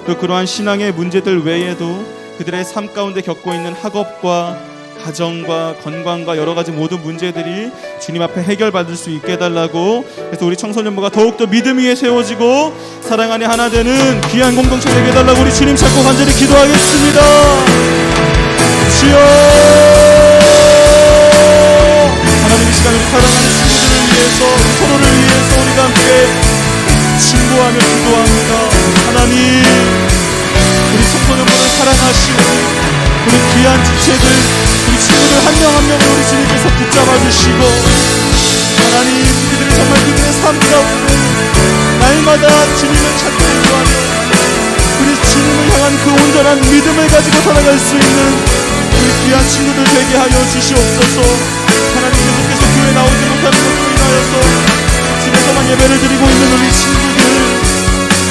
또 그러한 신앙의 문제들 외에도 그들의 삶 가운데 겪고 있는 학업과 가정과 건강과 여러 가지 모든 문제들이 주님 앞에 해결받을 수 있게 해달라고. 그래서 우리 청소년부가 더욱더 믿음 위에 세워지고 사랑 안에 하나 되는 귀한 공동체 되게 해달라고 우리 주님 찾고 간절히 기도하겠습니다. 주여, 하나님 이 시간 우리 사랑하는 친구들을 위해서, 우리 서로를 위해서 우리가 함께 신고하며 기도합니다. 하나님, 우리 청소년부를 사랑하시고 우리 귀한 지체들, 우리 친구들 한 명 한 명을 우리 주님께서 붙잡아 주시고, 하나님 그들이 정말 그들의 삶 가운데 날마다 주님을 찾고 구하며 우리 주님을 향한 그 온전한 믿음을 가지고 살아갈 수 있는 우리 귀한 친구들 되게 하여 주시옵소서. 하나님, 계속해서 교회 나오지 못하는 것으로 인하여서 집에서만 예배를 드리고 있는 우리 친구들,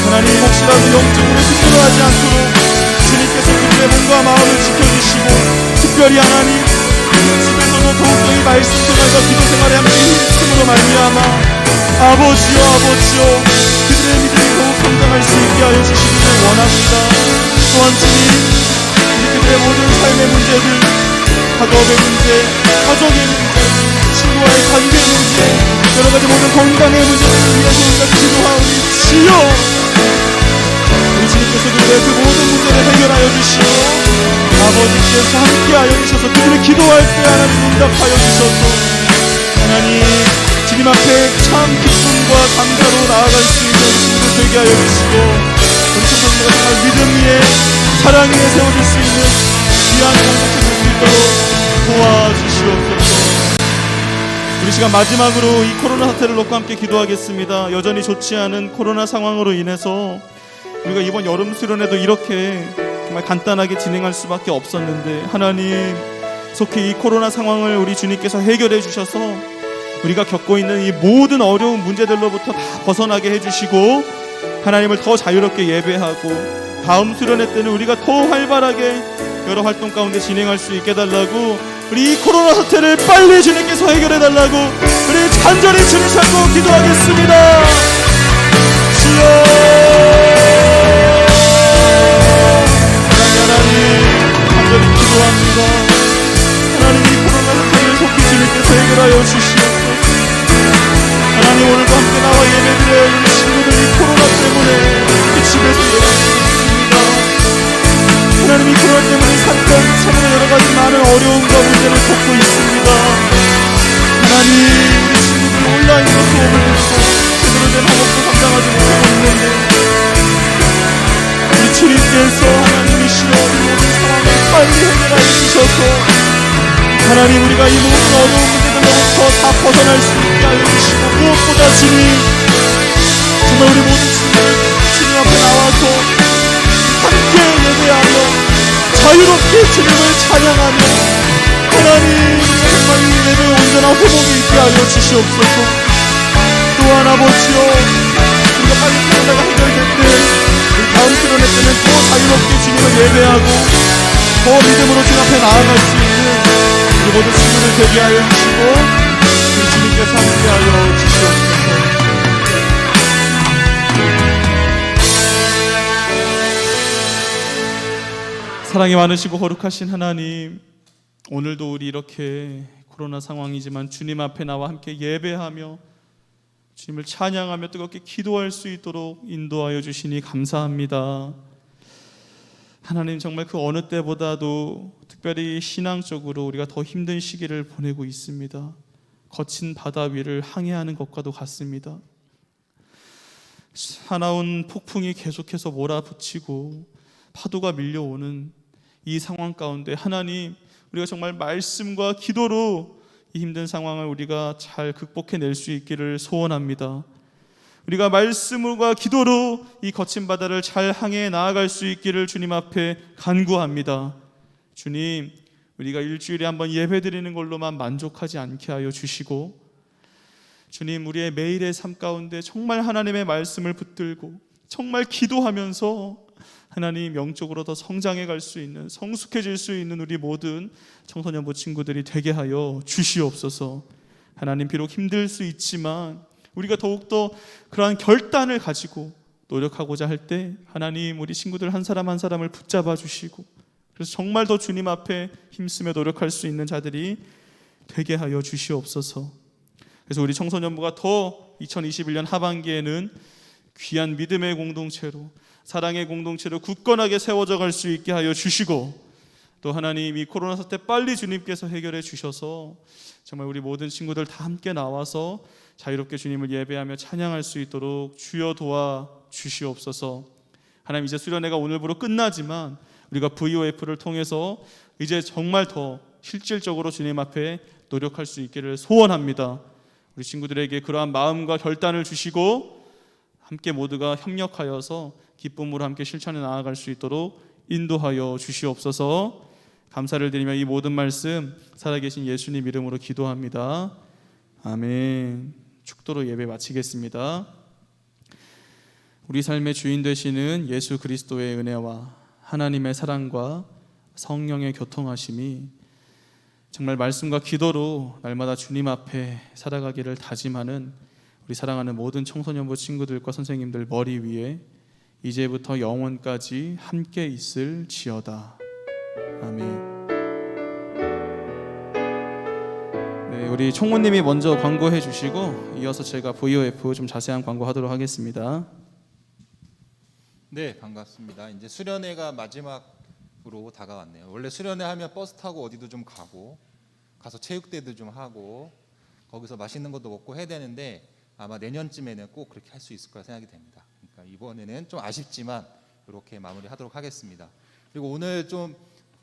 하나님 혹시라도 영적으로 힘들어하지 않도록 주님께서 그들의 몸과 마음을 지켜주시고, 특별히 하나님 집에서도 더욱더 이 말씀 생활과 기도 생활에 함께 힘쓰므로 말미암아 아버지요 그들의 믿음이 더욱 성장할 수 있게 하여 주시기를 원합니다. 또한 주님, 우리 그들의 모든 삶의 문제들, 학업의 문제, 가족의 문제, 친구와의 관계의 문제, 여러가지 모든 건강의 문제들을 위해서 우리가 기도하오니 주여, 우리 주님께서 그들의 그 모든 문제를 해결하여 주시고 아버지께서 함께하여 주셔서 그들의 기도할 때 하나님 응답하여 주셔서 하나님 주님 앞에 참 기쁨과 감사로 나아갈 수 있는 친구들 되게 하여 주시고 우리 친구들과 정말 믿음 위에 사랑 위에 세워질 수 있는 귀한 공동체 될 수 있도록 도와주시옵소서. 우리 시간 마지막으로 이 코로나 사태를 놓고 함께 기도하겠습니다. 여전히 좋지 않은 코로나 상황으로 인해서 우리가 이번 여름 수련회도 이렇게 정말 간단하게 진행할 수밖에 없었는데 하나님 속히 이 코로나 상황을 우리 주님께서 해결해 주셔서 우리가 겪고 있는 이 모든 어려운 문제들로부터 다 벗어나게 해주시고 하나님을 더 자유롭게 예배하고 다음 수련회 때는 우리가 더 활발하게 여러 활동 가운데 진행할 수 있게 해달라고 우리 이 코로나 사태를 빨리 주님께서 해결해달라고 우리 간절히 주님 찾고 기도하겠습니다. 주여 하나님 간절히 기도합니다. 하나님 이 코로나 사태를 속히 주님께서 해결하여 주시옵소서. 하나님 오늘도 함께 나와 예배드려야 우리 친구들 이 코로나 때문에 이 집에서 예배드립니다. 하나님 이 코로나 때문에 사건 참으로 여러가지 많은 어려움과 문제를 겪고 있습니다. 하나님 우리 친구들 온라인으로 수업을 해서 제대로 된 학업도 감당하지 못하고 있는데 우리 주님께서 하나님이시여 이 모든 상황을 빨리 해결하여 주셔서 하나님 우리가 이 모든 어려운 문제들로부터 다 벗어날 수 있게 하여 주시고 무엇보다 주님 정말 우리 모든 친구들 주님 앞에 나와서 함께 예배하며 자유롭게 주님을 찬양하며 하나님 정말 이 예배의 온전한 회복이 있게 하여 주시옵소서. 또한 아버지여 우리가 빨리 코로나가 해결될 때 우리 다음 수련회 때는 더 자유롭게 주님을 예배하고 더 믿음으로 주님 앞에 나아갈 수 있는 우리 모든 친구들 되게 하여 주시고 우리 주님께서 함께 하여 주시옵소서. 사랑이 많으시고 거룩하신 하나님, 오늘도 우리 이렇게 코로나 상황이지만 주님 앞에 나와 함께 예배하며 주님을 찬양하며 뜨겁게 기도할 수 있도록 인도하여 주시니 감사합니다. 하나님 정말 그 어느 때보다도 특별히 신앙적으로 우리가 더 힘든 시기를 보내고 있습니다. 거친 바다 위를 항해하는 것과도 같습니다. 사나운 폭풍이 계속해서 몰아붙이고 파도가 밀려오는 이 상황 가운데 하나님 우리가 정말 말씀과 기도로 이 힘든 상황을 우리가 잘 극복해낼 수 있기를 소원합니다. 우리가 말씀과 기도로 이 거친 바다를 잘 항해 나아갈 수 있기를 주님 앞에 간구합니다. 주님, 우리가 일주일에 한번 예배드리는 걸로만 만족하지 않게 하여 주시고 주님, 우리의 매일의 삶 가운데 정말 하나님의 말씀을 붙들고 정말 기도하면서 하나님 영적으로 더 성장해 갈 수 있는, 성숙해질 수 있는 우리 모든 청소년부 친구들이 되게 하여 주시옵소서. 하나님 비록 힘들 수 있지만 우리가 더욱더 그러한 결단을 가지고 노력하고자 할 때 하나님 우리 친구들 한 사람 한 사람을 붙잡아 주시고 그래서 정말 더 주님 앞에 힘쓰며 노력할 수 있는 자들이 되게 하여 주시옵소서. 그래서 우리 청소년부가 더 2021년 하반기에는 귀한 믿음의 공동체로, 사랑의 공동체로 굳건하게 세워져 갈 수 있게 하여 주시고 또 하나님 이 코로나 사태 빨리 주님께서 해결해 주셔서 정말 우리 모든 친구들 다 함께 나와서 자유롭게 주님을 예배하며 찬양할 수 있도록 주여 도와 주시옵소서. 하나님 이제 수련회가 오늘부로 끝나지만 우리가 VOF를 통해서 이제 정말 더 실질적으로 주님 앞에 노력할 수 있기를 소원합니다. 우리 친구들에게 그러한 마음과 결단을 주시고 함께 모두가 협력하여서 기쁨으로 함께 실천해 나아갈 수 있도록 인도하여 주시옵소서. 감사를 드리며 이 모든 말씀 살아계신 예수님 이름으로 기도합니다. 아멘. 축도로 예배 마치겠습니다. 우리 삶의 주인 되시는 예수 그리스도의 은혜와 하나님의 사랑과 성령의 교통하심이 정말 말씀과 기도로 날마다 주님 앞에 살아가기를 다짐하는 우리 사랑하는 모든 청소년부 친구들과 선생님들 머리 위에 이제부터 영원까지 함께 있을지어다. 아멘. 네, 우리 총무님이 먼저 광고해 주시고 이어서 제가 VOF 좀 자세한 광고하도록 하겠습니다. 네, 반갑습니다. 이제 수련회가 마지막으로 다가왔네요. 원래 수련회 하면 버스 타고 어디도 좀 가서 체육대도 좀 하고 거기서 맛있는 것도 먹고 해야 되는데 아마 내년쯤에는 꼭 그렇게 할 수 있을 거라 생각이 됩니다. 그러니까 이번에는 좀 아쉽지만 이렇게 마무리하도록 하겠습니다. 그리고 오늘 좀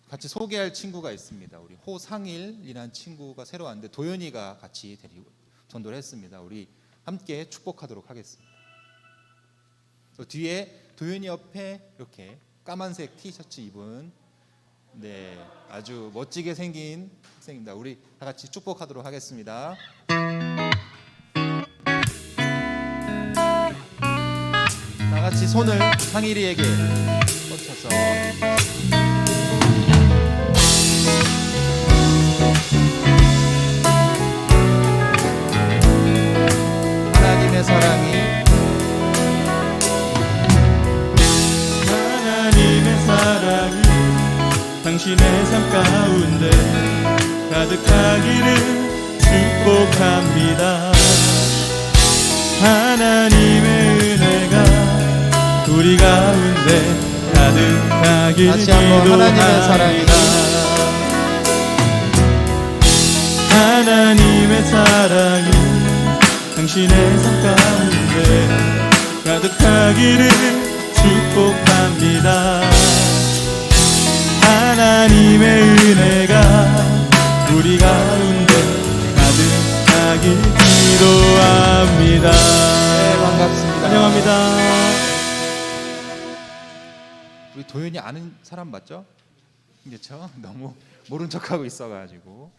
같이 소개할 친구가 있습니다. 우리 호상일이라는 친구가 새로 왔는데 도현이가 같이 데리고 전도를 했습니다. 우리 함께 축복하도록 하겠습니다. 또 뒤에 도현이 옆에 이렇게 까만색 티셔츠 입은 아주 멋지게 생긴 학생입니다. 우리 다 같이 축복하도록 하겠습니다. 다 같이 손을 상일이에게 뻗쳐서 하나님의 사랑이 당신의 삶 가운데 가득하기를 축복합니다. 하나님의 은혜가 우리 가운데 가득하길 다시 한번 하나님의 사랑이 기도합니다. 하나님의 사랑이 당신의 삶 가운데 가득하기를 축복합니다. 하나님의 은혜가 우리 가운데 가득하길 기도합니다. 네, 반갑습니다. 환영합니다. 우리 도현이 아는 사람 맞죠? 그렇죠? 너무 모른 척하고 있어가지고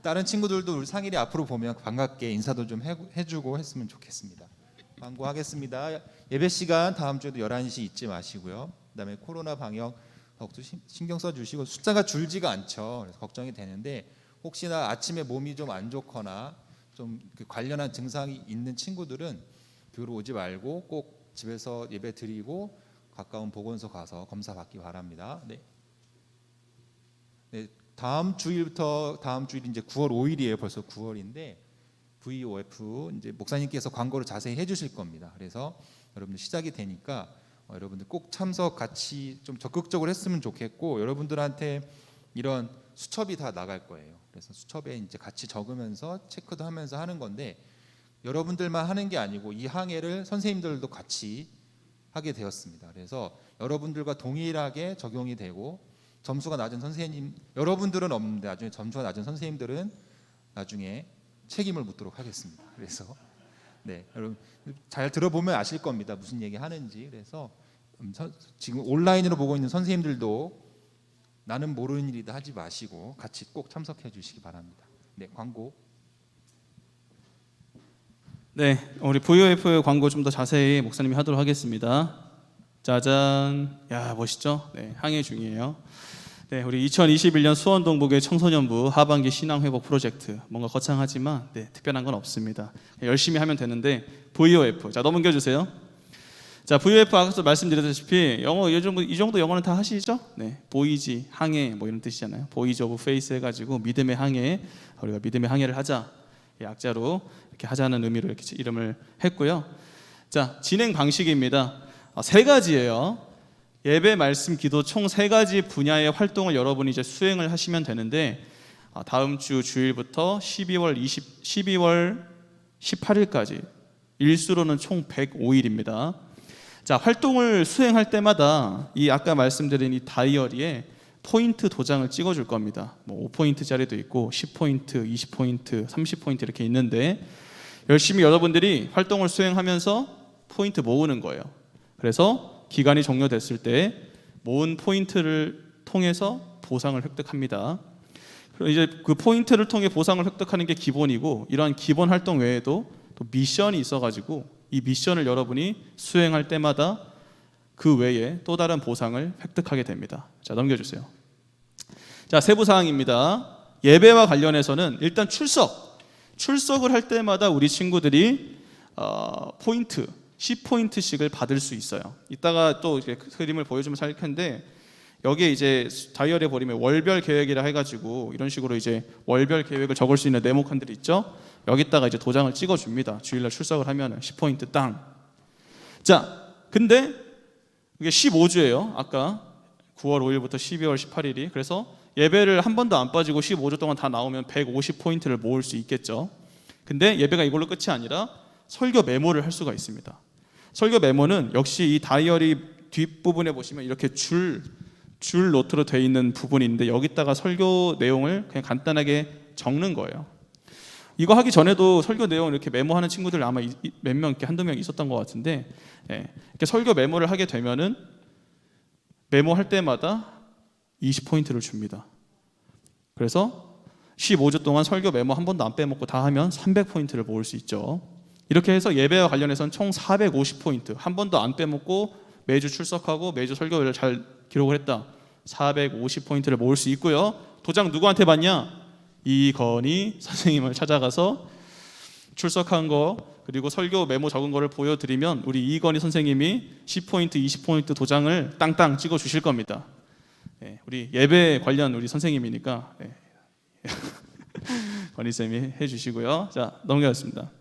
다른 친구들도 우리 상일이 앞으로 보면 반갑게 인사도 좀 해주고 했으면 좋겠습니다. 광고하겠습니다. 예배 시간 다음 주에도 11시 잊지 마시고요. 그다음에 코로나 방역 더욱더 신경 써주시고 숫자가 줄지가 않죠. 그래서 걱정이 되는데 혹시나 아침에 몸이 좀 안 좋거나 좀 관련한 증상이 있는 친구들은 교회로 오지 말고 꼭 집에서 예배 드리고 가까운 보건소 가서 검사 받기 바랍니다. 네. 다음 주일부터 다음 주일이 이제 9월 5일이에요. 벌써 9월인데 VOF 이제 목사님께서 광고를 자세히 해주실 겁니다. 그래서 여러분들 시작이 되니까 여러분들 꼭 참석 같이 좀 적극적으로 했으면 좋겠고 여러분들한테 이런 수첩이 다 나갈 거예요. 그래서 수첩에 이제 같이 적으면서 체크도 하면서 하는 건데 여러분들만 하는 게 아니고 이 항해를 선생님들도 같이 하게 되었습니다. 그래서 여러분들과 동일하게 적용이 되고 점수가 낮은 선생님 여러분들은 없는데 나중에 점수가 낮은 선생님들은 나중에 책임을 묻도록 하겠습니다. 그래서 여러분 잘 들어보면 아실 겁니다. 무슨 얘기 하는지. 그래서 지금 온라인으로 보고 있는 선생님들도 나는 모르는 일이다 하지 마시고 같이 꼭 참석해 주시기 바랍니다. 네, 광고. 네, 우리 VOF 광고 좀 더 자세히 목사님이 하도록 하겠습니다. 짜잔, 야 멋있죠? 네, 항해 중이에요. 네, 우리 2021년 수원동북의 청소년부 하반기 신앙회복 프로젝트 뭔가 거창하지만 특별한 건 없습니다. 열심히 하면 되는데 VOF 자 넘겨주세요. 자 VOF 아까도 말씀드렸다시피 영어 이 정도 영어는 다 하시죠? 네, 보이지 항해 뭐 이런 뜻이잖아요. 보이즈 오브 페이스 해가지고 믿음의 항해 우리가 믿음의 항해를 하자 약자로 이렇게 하자는 의미로 이렇게 이름을 했고요. 자 진행 방식입니다. 세 가지예요. 예배, 말씀, 기도 총 3가지 분야의 활동을 여러분이 이제 수행을 하시면 되는데 다음 주 주일부터 12월 18일까지 일수로는 총 105일입니다. 자, 활동을 수행할 때마다 이 아까 말씀드린 이 다이어리에 포인트 도장을 찍어 줄 겁니다. 뭐 5포인트짜리도 있고 10포인트, 20포인트, 30포인트 이렇게 있는데 열심히 여러분들이 활동을 수행하면서 포인트 모으는 거예요. 그래서 기간이 종료됐을 때 모은 포인트를 통해서 보상을 획득합니다. 그리고 이제 그 포인트를 통해 보상을 획득하는 게 기본이고 이러한 기본 활동 외에도 또 미션이 있어가지고 이 미션을 여러분이 수행할 때마다 그 외에 또 다른 보상을 획득하게 됩니다. 자 넘겨주세요. 자 세부 사항입니다. 예배와 관련해서는 일단 출석을 할 때마다 우리 친구들이 포인트 10포인트씩을 받을 수 있어요. 이따가 또 이제 그림을 보여주면서 할 텐데 여기에 이제 다이어리에 보면 월별 계획이라 해가지고 이런 식으로 이제 월별 계획을 적을 수 있는 네모칸들이 있죠. 여기다가 이제 도장을 찍어줍니다. 주일날 출석을 하면은 10포인트 땅. 자, 근데 이게 15주예요. 아까 9월 5일부터 12월 18일이. 그래서 예배를 한 번도 안 빠지고 15주 동안 다 나오면 150포인트를 모을 수 있겠죠. 근데 예배가 이걸로 끝이 아니라 설교 메모를 할 수가 있습니다. 설교 메모는 역시 이 다이어리 뒷부분에 보시면 이렇게 줄 노트로 되어 있는 부분이 있는데 여기다가 설교 내용을 그냥 간단하게 적는 거예요. 이거 하기 전에도 설교 내용을 이렇게 메모하는 친구들 아마 몇 명, 이렇게 한두 명 있었던 것 같은데, 이렇게 설교 메모를 하게 되면은 메모할 때마다 20포인트를 줍니다. 그래서 15주 동안 설교 메모 한 번도 안 빼먹고 다 하면 300포인트를 모을 수 있죠. 이렇게 해서 예배와 관련해서는 총 450포인트, 한 번도 안 빼먹고 매주 출석하고 매주 설교를 잘 기록을 했다. 450포인트를 모을 수 있고요. 도장 누구한테 받냐? 이건희 선생님을 찾아가서 출석한 거 그리고 설교 메모 적은 거를 보여드리면 우리 이건희 선생님이 10포인트, 20포인트 도장을 땅땅 찍어 주실 겁니다. 우리 예배 관련 우리 선생님이니까 건희 쌤이 해주시고요. 자, 넘겨갔습니다.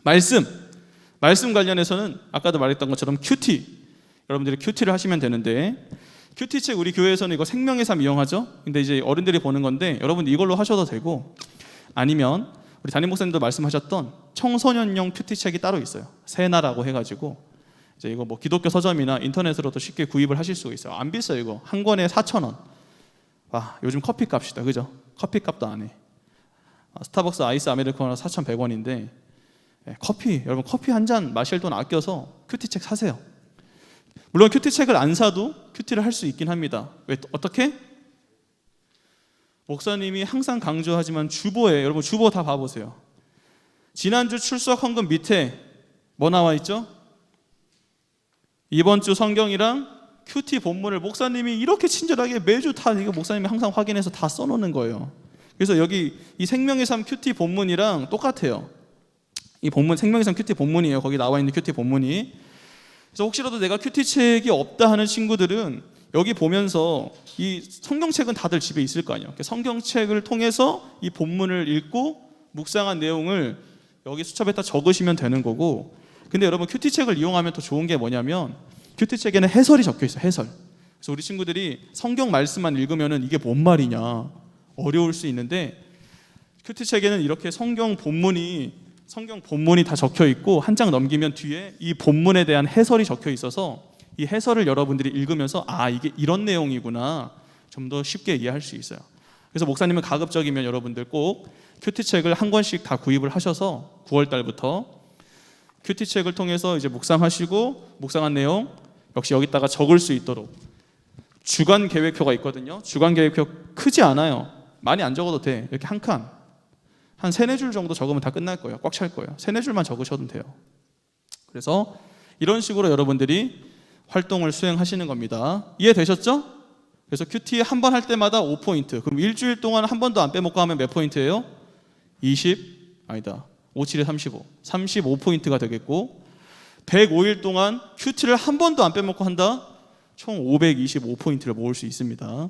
말씀 관련해서는 아까도 말했던 것처럼 큐티, 여러분들이 큐티를 하시면 되는데 큐티 책 우리 교회에서는 이거 생명의 삶 이용하죠. 근데 이제 어른들이 보는 건데 여러분 이걸로 하셔도 되고 아니면 우리 담임 목사님도 말씀하셨던 청소년용 큐티 책이 따로 있어요. 세나라고 해가지고 이제 이거 뭐 기독교 서점이나 인터넷으로도 쉽게 구입을 하실 수가 있어요. 안 비싸요. 이거 한 권에 4,000원. 와, 요즘 커피 값이다, 그죠? 커피 값도 안 해. 스타벅스 아이스 아메리카노 4,100원인데 커피, 여러분 커피 한 잔 마실 돈 아껴서 큐티 책 사세요. 물론 큐티 책을 안 사도 큐티를 할 수 있긴 합니다. 왜, 어떻게? 목사님이 항상 강조하지만 주보에, 여러분 주보 다 봐보세요. 지난주 출석 헌금 밑에 뭐 나와 있죠? 이번 주 성경이랑 큐티 본문을 목사님이 이렇게 친절하게 매주 다 이거 목사님이 항상 확인해서 다 써놓는 거예요. 그래서 여기 이 생명의 삶 큐티 본문이랑 똑같아요. 이 본문 생명의 삶 큐티 본문이에요. 거기 나와 있는 큐티 본문이. 그래서 혹시라도 내가 큐티 책이 없다 하는 친구들은 여기 보면서 이 성경책은 다들 집에 있을 거 아니에요. 성경책을 통해서 이 본문을 읽고 묵상한 내용을 여기 수첩에다 적으시면 되는 거고, 근데 여러분 큐티 책을 이용하면 더 좋은 게 뭐냐면 큐티 책에는 해설이 적혀 있어요. 해설. 그래서 우리 친구들이 성경 말씀만 읽으면은 이게 뭔 말이냐 어려울 수 있는데 큐티 책에는 이렇게 성경 본문이 다 적혀 있고 한 장 넘기면 뒤에 이 본문에 대한 해설이 적혀 있어서 이 해설을 여러분들이 읽으면서 아, 이게 이런 내용이구나 좀 더 쉽게 이해할 수 있어요. 그래서 목사님은 가급적이면 여러분들 꼭 큐티 책을 한 권씩 다 구입을 하셔서 9월 달부터 큐티 책을 통해서 이제 묵상하시고 묵상한 내용 역시 여기다가 적을 수 있도록 주간 계획표가 있거든요. 주간 계획표 크지 않아요. 많이 안 적어도 돼. 이렇게 한 칸. 한 3-4줄 정도 적으면 다 끝날 거예요. 꽉 찰 거예요. 3-4줄만 적으셔도 돼요. 그래서 이런 식으로 여러분들이 활동을 수행하시는 겁니다. 이해되셨죠? 그래서 큐티 한 번 할 때마다 5포인트. 그럼 일주일 동안 한 번도 안 빼먹고 하면 몇 포인트예요? 57에 35. 35포인트가 되겠고 105일 동안 큐티를 한 번도 안 빼먹고 한다? 총 525포인트를 모을 수 있습니다.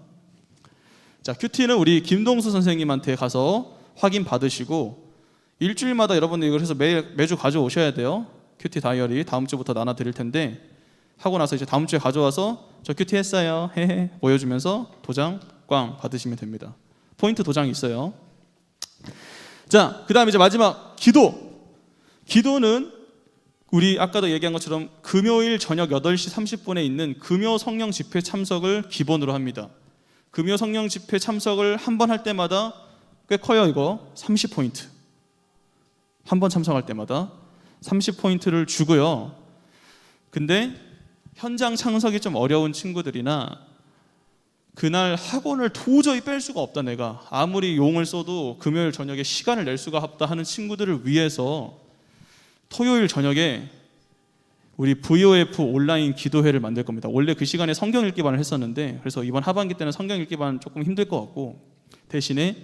자, 큐티는 우리 김동수 선생님한테 가서 확인 받으시고 일주일마다 여러분들 이걸 해서 매주 가져오셔야 돼요. 큐티 다이어리 다음 주부터 나눠 드릴 텐데 하고 나서 이제 다음 주에 가져와서 저 큐티 했어요 헤헤 보여주면서 도장 꽝 받으시면 됩니다. 포인트 도장이 있어요. 자, 그 다음에 이제 마지막 기도는 우리 아까도 얘기한 것처럼 금요일 저녁 8시 30분에 있는 금요 성령 집회 참석을 기본으로 합니다. 금요 성령 집회 참석을 한 번 할 때마다 꽤 커요. 이거 30포인트 한 번 참석할 때마다 30포인트를 주고요. 근데 현장 참석이 좀 어려운 친구들이나 그날 학원을 도저히 뺄 수가 없다, 내가 아무리 용을 써도 금요일 저녁에 시간을 낼 수가 없다 하는 친구들을 위해서 토요일 저녁에 우리 VOF 온라인 기도회를 만들 겁니다. 원래 그 시간에 성경 읽기반을 했었는데 그래서 이번 하반기 때는 성경 읽기반 조금 힘들 것 같고 대신에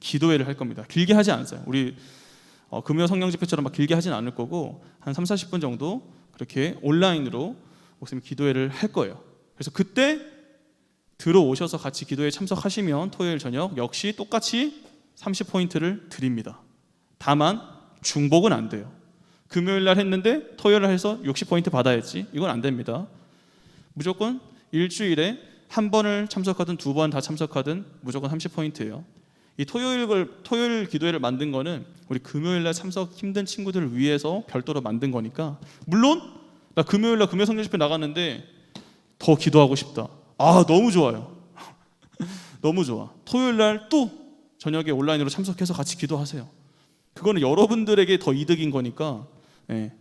기도회를 할 겁니다. 길게 하지 않아요. 우리 금요 성령 집회처럼 막 길게 하진 않을 거고 한 3, 40분 정도 그렇게 온라인으로 목사님 기도회를 할 거예요. 그래서 그때 들어오셔서 같이 기도회에 참석하시면 토요일 저녁 역시 똑같이 30포인트를 드립니다. 다만 중복은 안 돼요. 금요일 날 했는데 토요일 날 해서 60포인트 받아야지. 이건 안 됩니다. 무조건 일주일에 한 번을 참석하든 두 번 다 참석하든 무조건 30포인트예요. 이 토요일 기도회를 만든 거는 우리 금요일 날 참석 힘든 친구들을 위해서 별도로 만든 거니까, 물론 나 금요일 날 금요 성령 집회 나갔는데 더 기도하고 싶다. 아, 너무 좋아요. 너무 좋아. 토요일 날 또 저녁에 온라인으로 참석해서 같이 기도하세요. 그거는 여러분들에게 더 이득인 거니까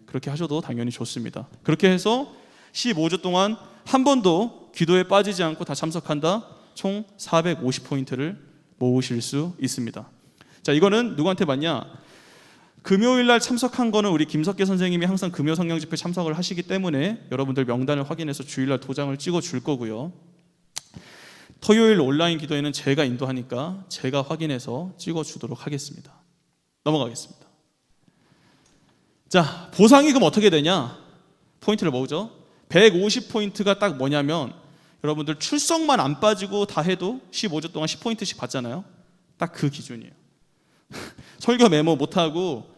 그렇게 하셔도 당연히 좋습니다. 그렇게 해서 15주 동안 한 번도 기도에 빠지지 않고 다 참석한다. 총 450포인트를 모으실 수 있습니다. 자, 이거는 누구한테 받냐? 금요일 날 참석한 거는 우리 김석계 선생님이 항상 금요 성령 집회 참석을 하시기 때문에 여러분들 명단을 확인해서 주일날 도장을 찍어 줄 거고요. 토요일 온라인 기도회는 제가 인도하니까 제가 확인해서 찍어 주도록 하겠습니다. 넘어가겠습니다. 자, 보상이 그럼 어떻게 되냐? 포인트를 모으죠. 150포인트가 딱 뭐냐면 여러분들 출석만 안 빠지고 다 해도 15주 동안 10포인트씩 받잖아요. 딱 그 기준이에요. 설교 메모 못하고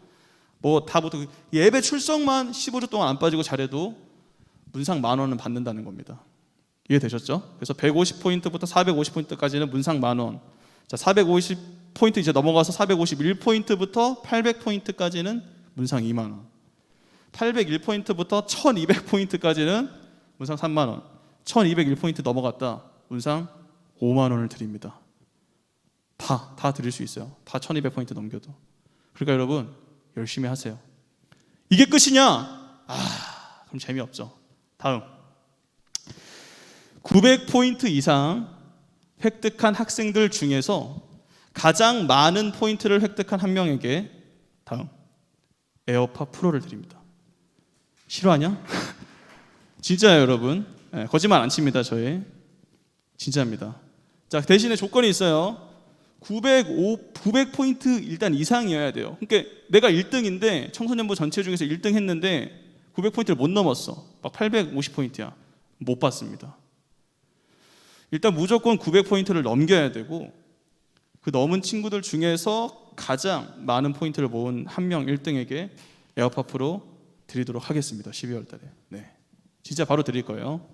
뭐 다 못하고 예배 출석만 15주 동안 안 빠지고 잘해도 문상 10,000원은 받는다는 겁니다. 이해되셨죠? 그래서 150포인트부터 450포인트까지는 문상 10,000원. 자, 450포인트 이제 넘어가서 451포인트부터 800포인트까지는 문상 20,000원. 801포인트부터 1200포인트까지는 문상 30,000원. 1201포인트 넘어갔다. 문상 50,000원을 드립니다. 다 드릴 수 있어요. 다 1200포인트 넘겨도. 그러니까 여러분 열심히 하세요. 이게 끝이냐? 그럼 재미없죠. 다음 900포인트 이상 획득한 학생들 중에서 가장 많은 포인트를 획득한 한 명에게 다음 에어팟 프로를 드립니다. 싫어하냐? 진짜예요, 여러분. 거짓말 안 칩니다. 저희 진짜입니다. 자, 대신에 조건이 있어요. 900포인트 일단 이상이어야 돼요. 그러니까 내가 1등인데 청소년부 전체 중에서 1등 했는데 900포인트를 못 넘었어. 막 850포인트야. 못 받습니다. 일단 무조건 900포인트를 넘겨야 되고 그 넘은 친구들 중에서 가장 많은 포인트를 모은 한 명 1등에게 에어팟 프로 드리도록 하겠습니다. 12월 달에. 네. 진짜 바로 드릴 거예요.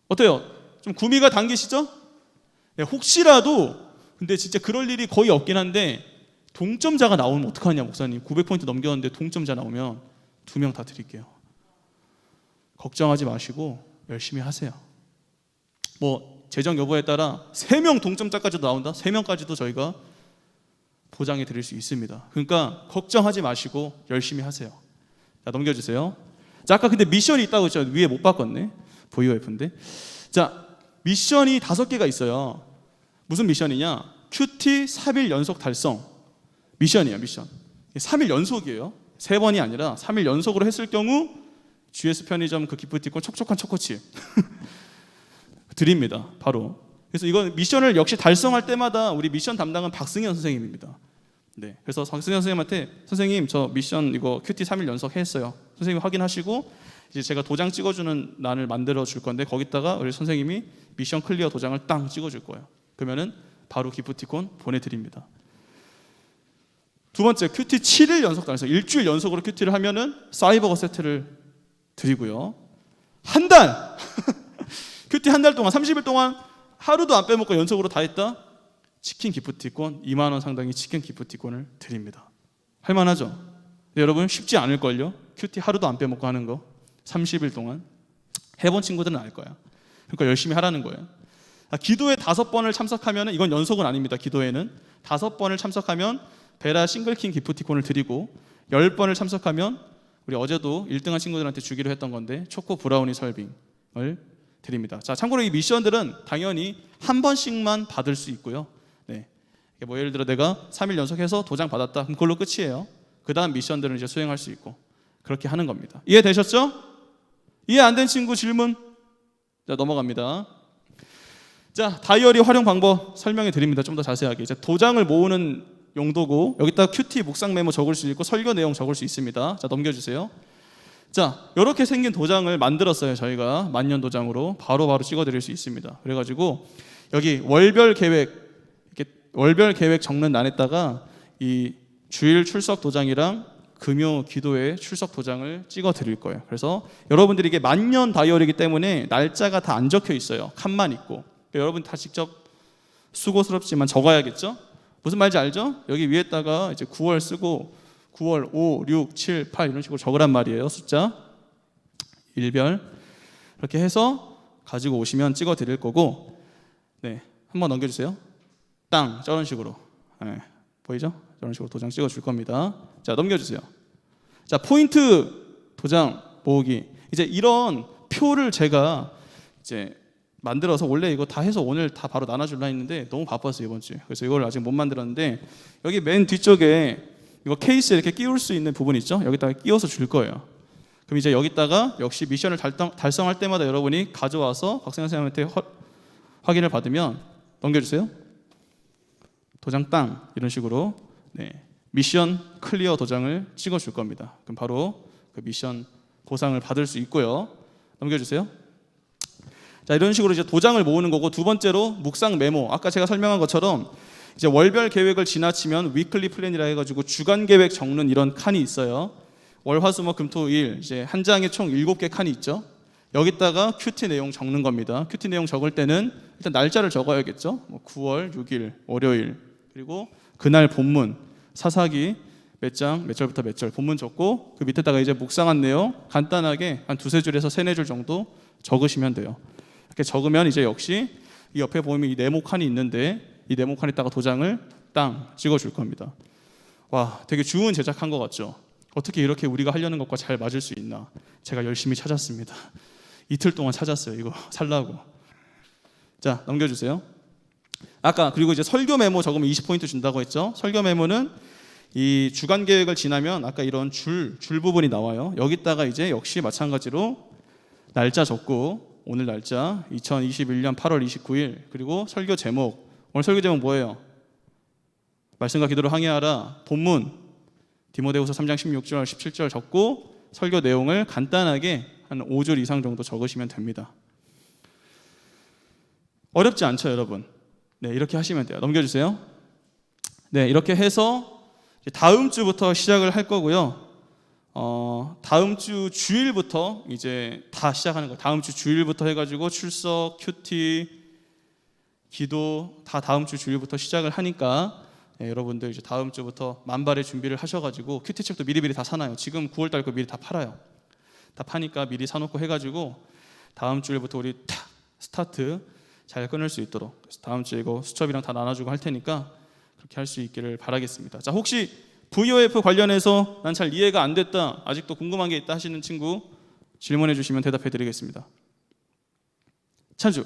어때요? 좀 구미가 당기시죠? 네, 혹시라도 근데 진짜 그럴 일이 거의 없긴 한데 동점자가 나오면 어떡하냐 목사님. 900포인트 넘겼는데 동점자 나오면 2명 다 드릴게요. 걱정하지 마시고 열심히 하세요. 뭐 재정 여부에 따라 3명 동점자까지도 나온다. 3명까지도 저희가 보장해 드릴 수 있습니다. 그러니까 걱정하지 마시고 열심히 하세요. 자, 넘겨주세요. 자, 아까 근데 미션이 있다고 했죠. 위에 못 바꿨네. VOF인데. 자, 미션이 5개가 있어요. 무슨 미션이냐? 큐티 3일 연속 달성 미션이에요. 미션 3일 연속이에요. 3번이 아니라 3일 연속으로 했을 경우 GS 편의점 그 기프티콘 촉촉한 초코칩 드립니다. 바로. 그래서 이건 미션을 역시 달성할 때마다 우리 미션 담당은 박승현 선생님입니다. 네. 그래서 박승현 선생님한테 선생님 저 미션 이거 큐티 3일 연속 했어요. 선생님이 확인하시고 이제 제가 도장 찍어주는 난을 만들어 줄 건데 거기다가 우리 선생님이 미션 클리어 도장을 땅 찍어줄 거예요. 그러면은 바로 기프티콘 보내드립니다. 두 번째 큐티 7일 연속 달성. 일주일 연속으로 큐티를 하면은 사이버거 세트를 드리고요. 한 달 큐티 한 달 동안 30일 동안 하루도 안 빼먹고 연속으로 다 했다. 치킨 기프티콘 2만 원 상당의 치킨 기프티콘을 드립니다. 할만하죠? 네, 여러분 쉽지 않을걸요? 큐티 하루도 안 빼먹고 하는 거 30일 동안 해본 친구들은 알 거야. 그러니까 열심히 하라는 거예요. 기도회 5번을 참석하면 이건 연속은 아닙니다. 기도회는 5번을 참석하면 베라 싱글킹 기프티콘을 드리고 10번을 참석하면 우리 어제도 1등한 친구들한테 주기로 했던 건데 초코 브라우니 설빙을 드립니다. 자, 참고로 이 미션들은 당연히 한 번씩만 받을 수 있고요. 네. 뭐 예를 들어 내가 3일 연속해서 도장 받았다. 그럼 그걸로 끝이에요. 그 다음 미션들은 이제 수행할 수 있고 그렇게 하는 겁니다. 이해되셨죠? 이해 안 된 친구 질문? 자, 넘어갑니다. 자, 다이어리 활용 방법 설명해 드립니다. 좀 더 자세하게. 이제 도장을 모으는 용도고 여기다 큐티 묵상 메모 적을 수 있고 설교 내용 적을 수 있습니다. 자, 넘겨주세요. 자, 이렇게 생긴 도장을 만들었어요. 저희가 만년 도장으로 바로바로 찍어드릴 수 있습니다. 그래가지고 여기 월별 계획 이렇게 월별 계획 적는 란에다가 이 주일 출석 도장이랑 금요 기도회 출석 도장을 찍어드릴 거예요. 그래서 여러분들이 이게 만년 다이어리이기 때문에 날짜가 다 안 적혀 있어요. 칸만 있고. 여러분 다 직접 수고스럽지만 적어야겠죠? 무슨 말인지 알죠? 여기 위에다가 이제 9월 쓰고 9월 5, 6, 7, 8 이런 식으로 적으란 말이에요. 숫자 일별 이렇게 해서 가지고 오시면 찍어 드릴 거고, 네, 한번 넘겨주세요. 땅 저런 식으로, 네, 보이죠? 저런 식으로 도장 찍어 줄 겁니다. 자, 넘겨주세요. 자, 포인트 도장 모으기. 이제 이런 표를 제가 이제 만들어서 원래 이거 다 해서 오늘 다 바로 나눠줄라 했는데 너무 바빴어요 이번 주에. 그래서 이걸 아직 못 만들었는데 여기 맨 뒤쪽에 이거 케이스에 이렇게 끼울 수 있는 부분 있죠? 여기다가 끼워서 줄 거예요. 그럼 이제 여기다가 역시 미션을 달성할 때마다 여러분이 가져와서 박승현 선생님한테 확인을 받으면 넘겨주세요. 도장 땅 이런 식으로, 네, 미션 클리어 도장을 찍어줄 겁니다. 그럼 바로 그 미션 보상을 받을 수 있고요. 넘겨주세요. 자, 이런 식으로 이제 도장을 모으는 거고, 두 번째로 묵상 메모. 아까 제가 설명한 것처럼 이제 월별 계획을 지나치면 위클리 플랜이라 해가지고 주간 계획 적는 이런 칸이 있어요. 월, 화, 수, 목, 금, 토, 일 이제 한 장에 총 7개 칸이 있죠. 여기다가 큐티 내용 적는 겁니다. 큐티 내용 적을 때는 일단 날짜를 적어야겠죠. 9월 6일 월요일, 그리고 그날 본문 사사기 몇 장 몇 절부터 몇 절 본문 적고, 그 밑에다가 이제 묵상한 내용 간단하게 한 두세 줄에서 세네 줄 정도 적으시면 돼요. 이렇게 적으면 이제 역시 이 옆에 보면 이 네모 칸이 있는데 이 네모 칸에다가 도장을 땅 찍어줄 겁니다. 와, 되게 주운 제작한 것 같죠? 어떻게 이렇게 우리가 하려는 것과 잘 맞을 수 있나? 제가 열심히 찾았습니다. 이틀 동안 찾았어요. 이거 살라고. 자, 넘겨주세요. 아까 그리고 이제 설교 메모 적으면 20포인트 준다고 했죠? 설교 메모는 이 주간 계획을 지나면 아까 이런 줄 부분이 나와요. 여기다가 이제 역시 마찬가지로 날짜 적고, 오늘 날짜 2021년 8월 29일, 그리고 설교 제목. 오늘 설교 제목 뭐예요? 말씀과 기도로 항해하라. 본문 디모데후서 3장 16절 17절 적고, 설교 내용을 간단하게 한 5줄 이상 정도 적으시면 됩니다. 어렵지 않죠, 여러분? 네, 이렇게 하시면 돼요. 넘겨주세요. 네, 이렇게 해서 다음 주부터 시작을 할 거고요. 다음 주 주일부터 이제 다 시작하는 거예요. 다음 주 주일부터 해가지고 출석, 큐티, 기도 다 다음 주 주일부터 시작을 하니까, 네, 여러분들 이제 다음 주부터 만발의 준비를 하셔가지고 큐티 책도 미리미리 다 사놔요. 지금 9월달 거 미리 다 팔아요. 다 파니까 미리 사놓고 해가지고 다음 주일부터 우리 탁 스타트 잘 끊을 수 있도록, 그래서 다음 주에 이거 수첩이랑 다 나눠주고 할 테니까 그렇게 할 수 있기를 바라겠습니다. 자, 혹시 VOF 관련해서 난 잘 이해가 안 됐다, 아직도 궁금한 게 있다 하시는 친구 질문해 주시면 대답해 드리겠습니다. 찬주.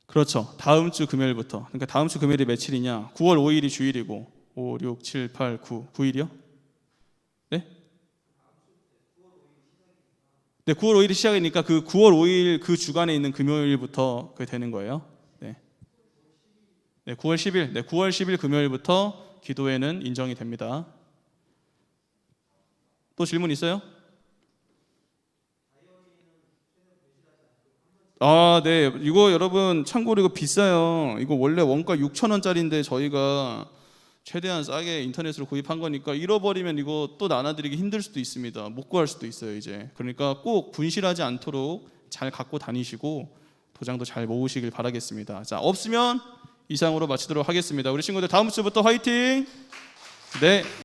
그렇죠. 다음 주 금요일부터. 그러니까 다음 주 금요일이 며칠이냐? 9월 5일이 주일이고 5, 6, 7, 8, 9. 9일이요? 네? 네, 9월 5일이 시작이니까 그 9월 5일 그 주간에 있는 금요일부터 그게 되는 거예요. 네. 네, 9월 10일. 네, 9월 10일 금요일부터 기도회는 인정이 됩니다. 또 질문 있어요? 아, 네. 이거 여러분 참고로 이거 비싸요. 이거 원래 원가 6,000원짜리인데 저희가 최대한 싸게 인터넷으로 구입한 거니까 잃어버리면 이거 또 나눠드리기 힘들 수도 있습니다. 못 구할 수도 있어요, 이제. 그러니까 꼭 분실하지 않도록 잘 갖고 다니시고 도장도 잘 모으시길 바라겠습니다. 자, 없으면 이상으로 마치도록 하겠습니다. 우리 친구들 다음 주부터 화이팅! 네.